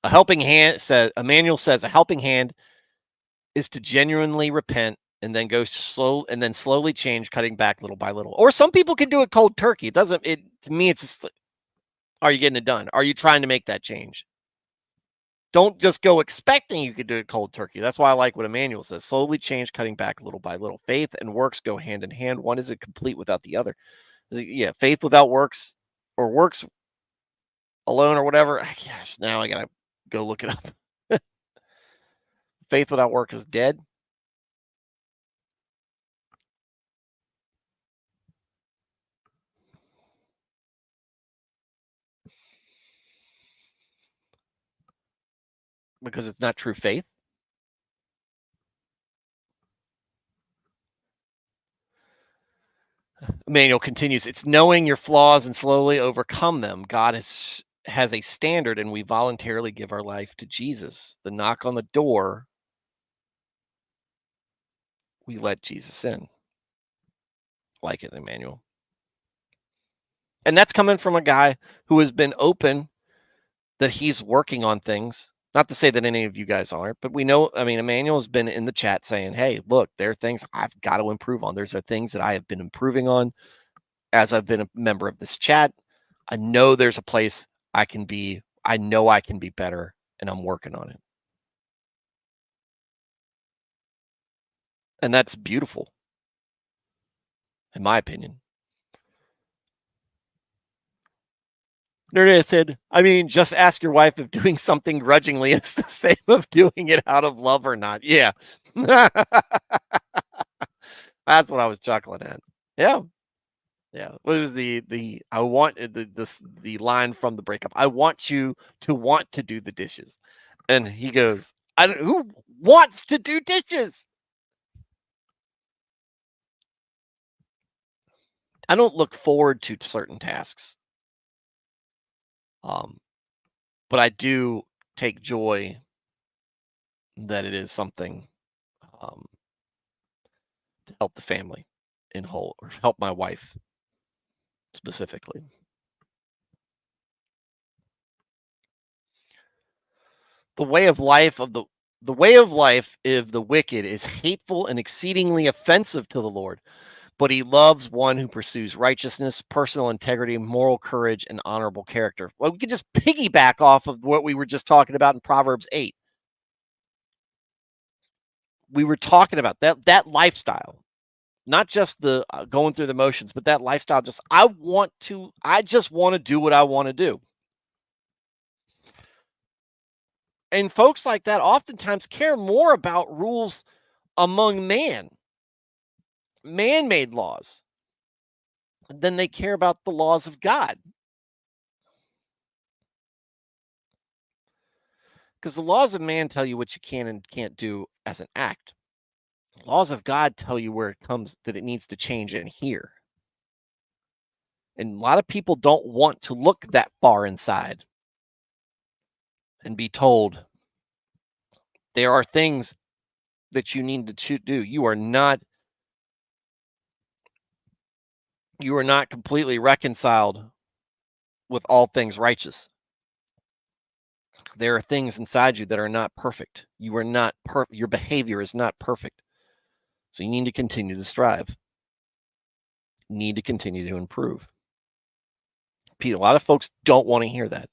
Emmanuel says a helping hand is to genuinely repent and then slowly change, cutting back little by little. Or some people can do it cold turkey. It doesn't it to me it's just are you getting it done? Are you trying to make that change? Don't just go expecting you could do it cold turkey. That's why I like what Emmanuel says. Slowly change, cutting back little by little. Faith and works go hand in hand. One isn't complete without the other. Yeah, faith without works or works alone or whatever. Gosh, now I gotta go look it up. Faith without work is dead because it's not true faith. Emmanuel continues, it's knowing your flaws and slowly overcome them. God has a standard and we voluntarily give our life to Jesus. The knock on the door, we let Jesus in. Like it, Emmanuel. And that's coming from a guy who has been open that he's working on things. Not to say that any of you guys aren't, but we know, I mean, Emmanuel has been in the chat saying, hey, look, there are things I've got to improve on. There's things that I have been improving on as I've been a member of this chat. I know there's a place I can be. I know I can be better, and I'm working on it. And that's beautiful, in my opinion. Nerdette said, I mean, just ask your wife if doing something grudgingly is the same of doing it out of love or not. Yeah. That's what I was chuckling at. Yeah. Yeah. What was the I want the line from the breakup? I want you to want to do the dishes. And he goes, who wants to do dishes? I don't look forward to certain tasks, um, but I do take joy that it is something um, to help the family in whole, or help my wife specifically. The way of life of the way of life of the wicked is hateful and exceedingly offensive to the Lord, but he loves one who pursues righteousness, personal integrity, moral courage, and honorable character. Well, we could just piggyback off of what we were just talking about in Proverbs 8. We were talking about that lifestyle, not just the going through the motions, but that lifestyle. Just I just want to do what I want to do. And folks like that oftentimes care more about rules among man-made laws, than they care about the laws of God. Because the laws of man tell you what you can and can't do as an act. The laws of God tell you where it comes that it needs to change in here. And a lot of people don't want to look that far inside and be told there are things that you need to do. You are not completely reconciled with all things righteous. There are things inside you that are not perfect. You are not perfect. Your behavior is not perfect. So you need to continue to strive. You need to continue to improve. Pete, a lot of folks don't want to hear that.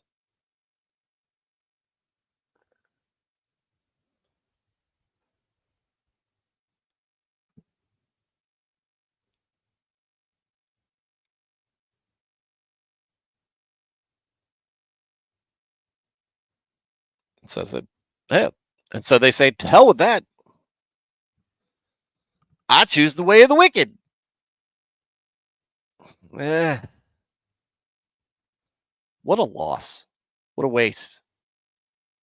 It says that, yeah. And so they say, to hell with that. I choose the way of the wicked. Eh, what a loss. What a waste.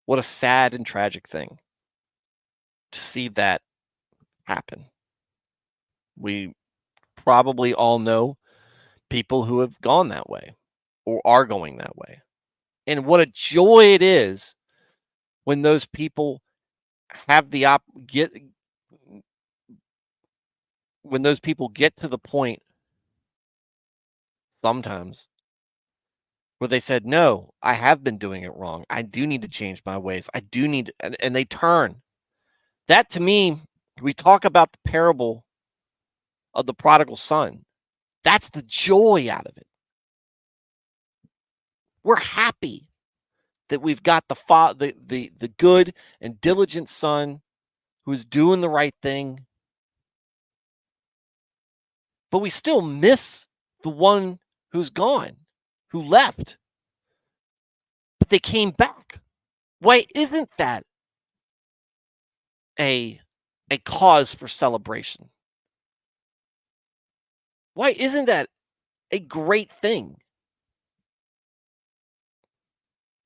What a sad and tragic thing to see that happen. We probably all know people who have gone that way or are going that way. And what a joy it is when those people have the when those people get to the point sometimes where they said, no, I have been doing it wrong. I do need to change my ways. I do need to, and they turn. That to me, we talk about the parable of the prodigal son. That's the joy out of it. We're happy that we've got the good and diligent son who's doing the right thing, but we still miss the one who's gone, who left, but they came back. Why isn't that a cause for celebration? Why isn't that a great thing?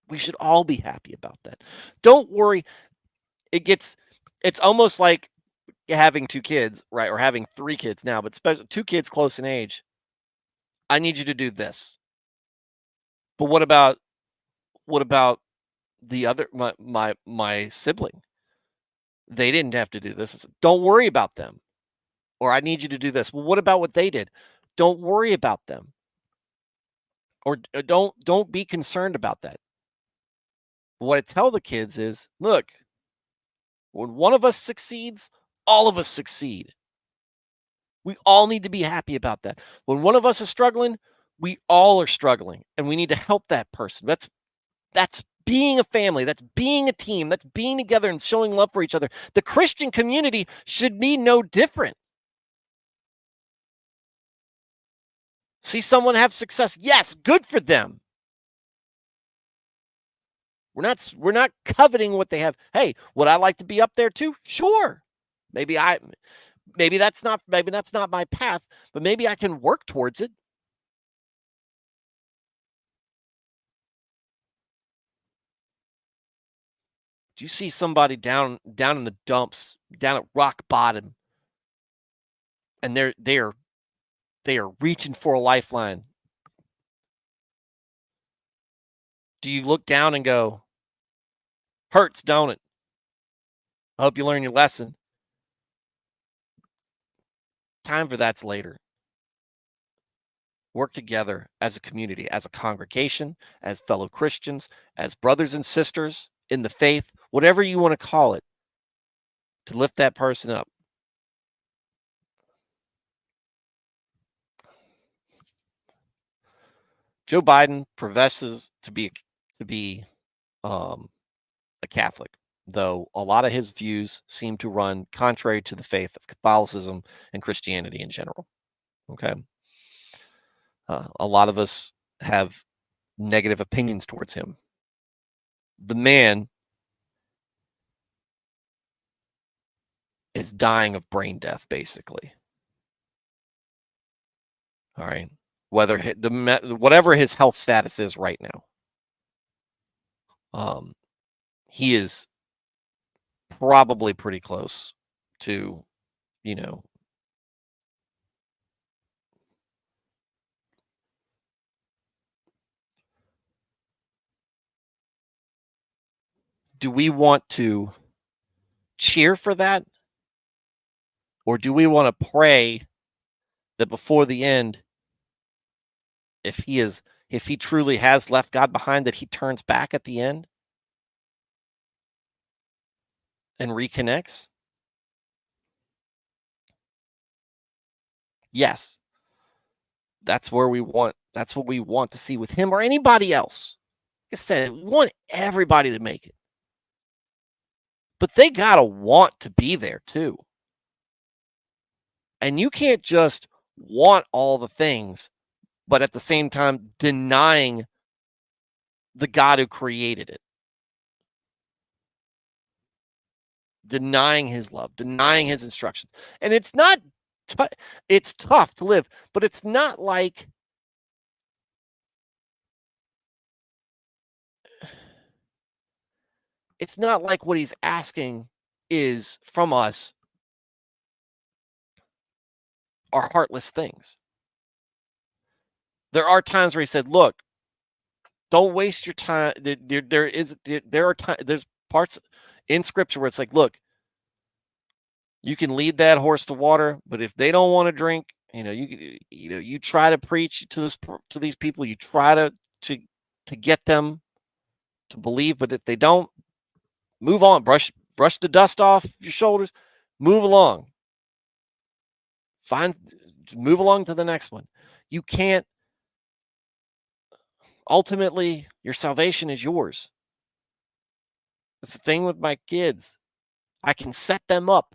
We should all be happy about that. Don't worry. It's almost like having two kids, right? Or having three kids now, but especially two kids close in age. I need you to do this. But what about the other my sibling? They didn't have to do this. Don't worry about them. Or I need you to do this. Well, what about what they did? Don't worry about them. Or don't be concerned about that. What I tell the kids is, look, when one of us succeeds, all of us succeed. We all need to be happy about that. When one of us is struggling, we all are struggling, and we need to help that person. That's being a family, that's being a team, that's being together and showing love for each other. The Christian community should be no different. See someone have success. Yes, good for them. We're not coveting what they have. Hey, would I like to be up there too? Sure. Maybe that's not my path, but maybe I can work towards it. Do you see somebody down in the dumps, down at rock bottom, and They are reaching for a lifeline. Do you look down and go, hurts, don't it? I hope you learn your lesson. Time for that's later. Work together as a community, as a congregation, as fellow Christians, as brothers and sisters in the faith, whatever you want to call it, to lift that person up. Joe Biden professes to be a Catholic, though a lot of his views seem to run contrary to the faith of Catholicism and Christianity in general. Okay. A lot of us have negative opinions towards him. The man is dying of brain death, basically. All right. Whatever his health status is right now, he is probably pretty close to, you know, do we want to cheer for that? Or do we want to pray that before the end, if he truly has left God behind, that he turns back at the end and reconnects? Yes. That's what we want to see with him or anybody else. Like I said, we want everybody to make it. But they gotta want to be there too. And you can't just want all the things, but at the same time denying the God who created it. Denying his love, denying his instructions. And it's not it's tough to live, but it's not like what he's asking is from us are heartless things. There are times where he said, look, don't waste your time. There's parts in scripture where it's like, look, you can lead that horse to water, but if they don't want to drink, you try to preach to these people, you try to get them to believe, but if they don't, move on, brush the dust off your shoulders, move along. Move along to the next one. You can't. Ultimately, your salvation is yours. That's the thing with my kids. I can set them up.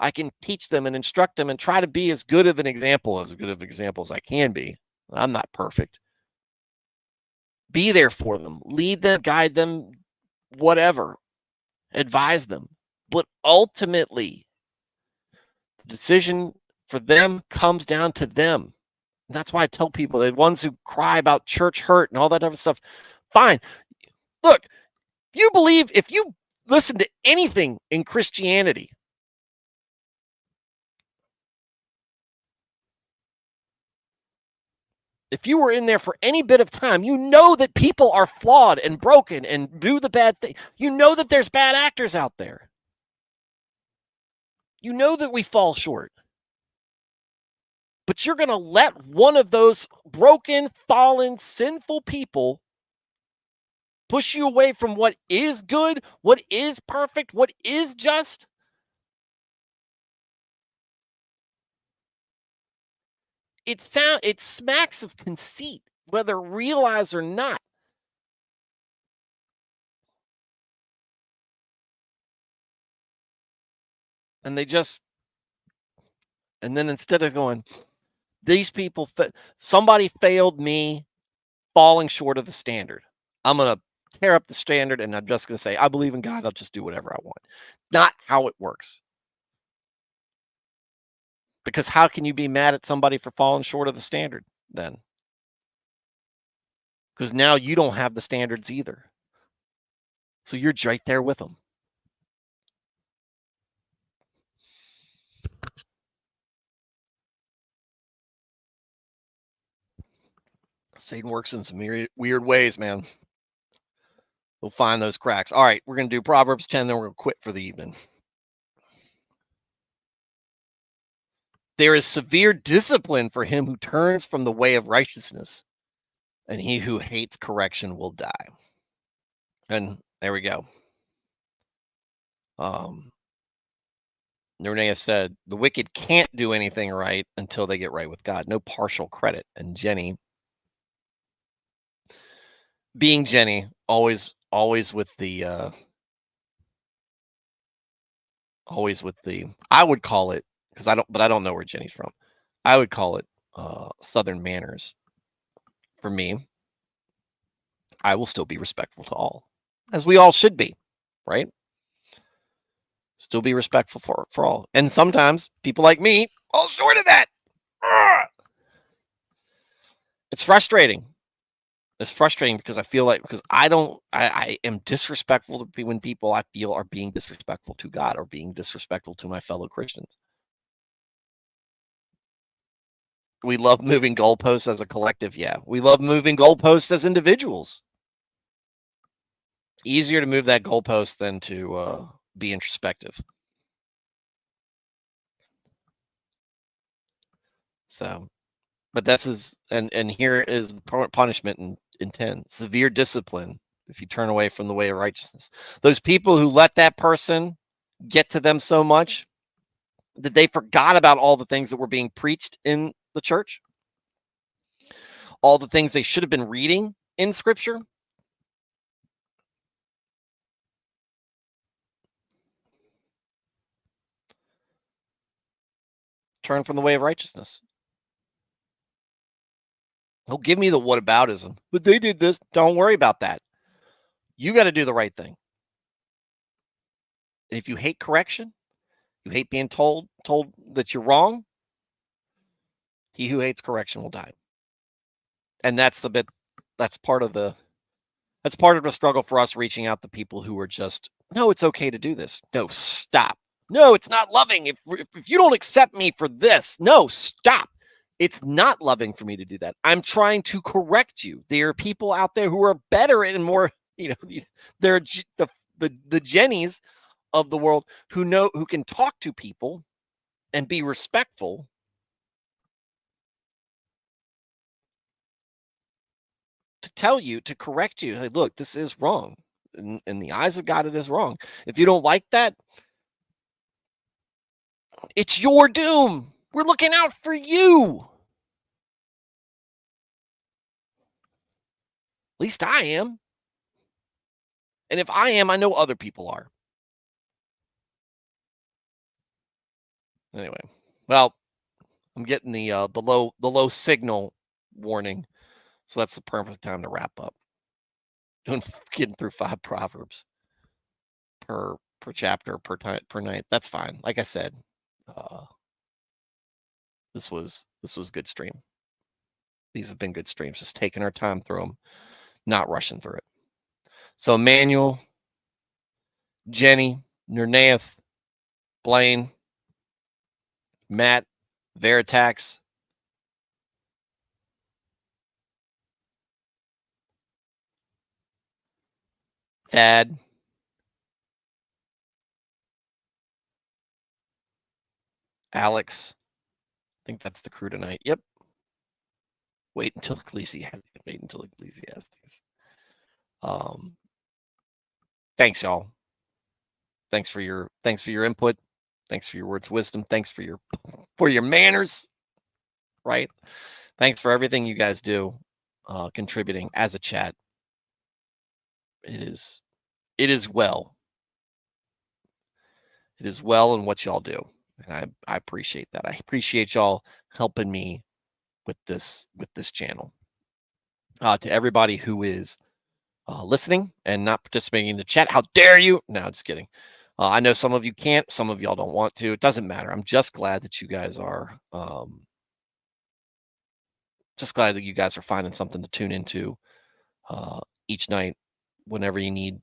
I can teach them and instruct them and try to be as good of an example as I can be. I'm not perfect. Be there for them. Lead them, guide them, whatever. Advise them. But ultimately, the decision for them comes down to them. And that's why I tell people, the ones who cry about church hurt and all that other stuff, fine. Look, if you listen to anything in Christianity, if you were in there for any bit of time, you know that people are flawed and broken and do the bad thing. You know that there's bad actors out there. You know that we fall short. But you're going to let one of those broken, fallen, sinful people push you away from what is good, what is perfect, what is just? It smacks of conceit, whether realized or not. And then instead of going, these people, somebody failed me falling short of the standard. I'm going to tear up the standard and I'm just going to say, I believe in God. I'll just do whatever I want. Not how it works. Because how can you be mad at somebody for falling short of the standard then? Because now you don't have the standards either. So you're right there with them. Satan works in some weird ways, man. We'll find those cracks. All right, we're going to do Proverbs 10, then we're going to quit for the evening. There is severe discipline for him who turns from the way of righteousness, and he who hates correction will die. And there we go. Renee said, the wicked can't do anything right until they get right with God. No partial credit. And Jenny, being Jenny, always with the I would call it, because I don't know where Jenny's from. I would call it Southern manners. For me, I will still be respectful to all, as we all should be, right? Still be respectful for all. And sometimes people like me fall short of that. It's frustrating. It's frustrating because I feel like, because I am disrespectful to when people I feel are being disrespectful to God or being disrespectful to my fellow Christians. We love moving goalposts as a collective. Yeah. We love moving goalposts as individuals. Easier to move that goalpost than to be introspective. So, but this is, and here is the punishment in 10, severe discipline if you turn away from the way of righteousness. Those people who let that person get to them so much that they forgot about all the things that were being preached in the church, all the things they should have been reading in Scripture. Turn from the way of righteousness. Oh, give me the whataboutism. But they did this. Don't worry about that. You got to do the right thing. And if you hate correction, you hate being told that you're wrong, he who hates correction will die. And that's part of the struggle for us, reaching out to people who are just, no, it's okay to do this. No, stop. No, it's not loving. If you don't accept me for this, no, stop. It's not loving for me to do that. I'm trying to correct you. There are people out there who are better and more, they're the Jennies of the world who can talk to people and be respectful. To tell you, to correct you, hey, look, this is wrong. In the eyes of God, it is wrong. If you don't like that, it's your doom. We're looking out for you. At least I am. And if I am, I know other people are. Anyway, well, I'm getting the low signal warning, so that's the perfect time to wrap up. Getting through 5 proverbs per chapter per night. That's fine. Like I said, this was good stream. These have been good streams. Just taking our time through them, not rushing through it. So Emmanuel, Jenny, Nernaeth, Blaine, Matt, Veritax, Thad, Alex. I think that's the crew tonight. Yep. Wait until Ecclesiastes. Thanks, y'all. Thanks for your input. Thanks for your words of wisdom. Thanks for your manners. Right. Thanks for everything you guys do, contributing as a chat. It is well. It is well in what y'all do. And I appreciate that. I appreciate y'all helping me with this channel. To everybody who is listening and not participating in the chat, how dare you? No, just kidding. I know some of you can't. Some of y'all don't want to. It doesn't matter. I'm just glad that you guys are finding something to tune into each night whenever you need,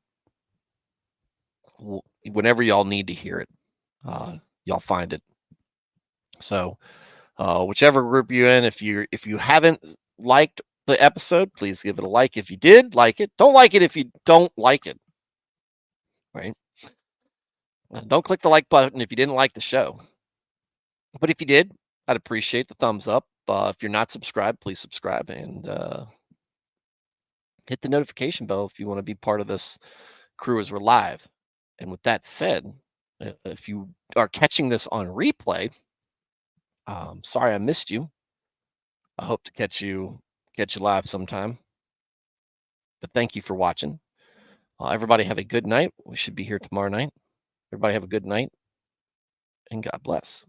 whenever y'all need to hear it. Y'all find it. So whichever group you're in, if you haven't liked the episode, please give it a like if you did like it. Don't like it if you don't like it, right? Don't click the like button if you didn't like the show. But if you did, I'd appreciate the thumbs up. If you're not subscribed, please subscribe and hit the notification bell if you want to be part of this crew as we're live. And with that said, if you are catching this on replay, sorry I missed you. I hope to catch you live sometime. But thank you for watching. Everybody have a good night. We should be here tomorrow night. Everybody have a good night, and God bless.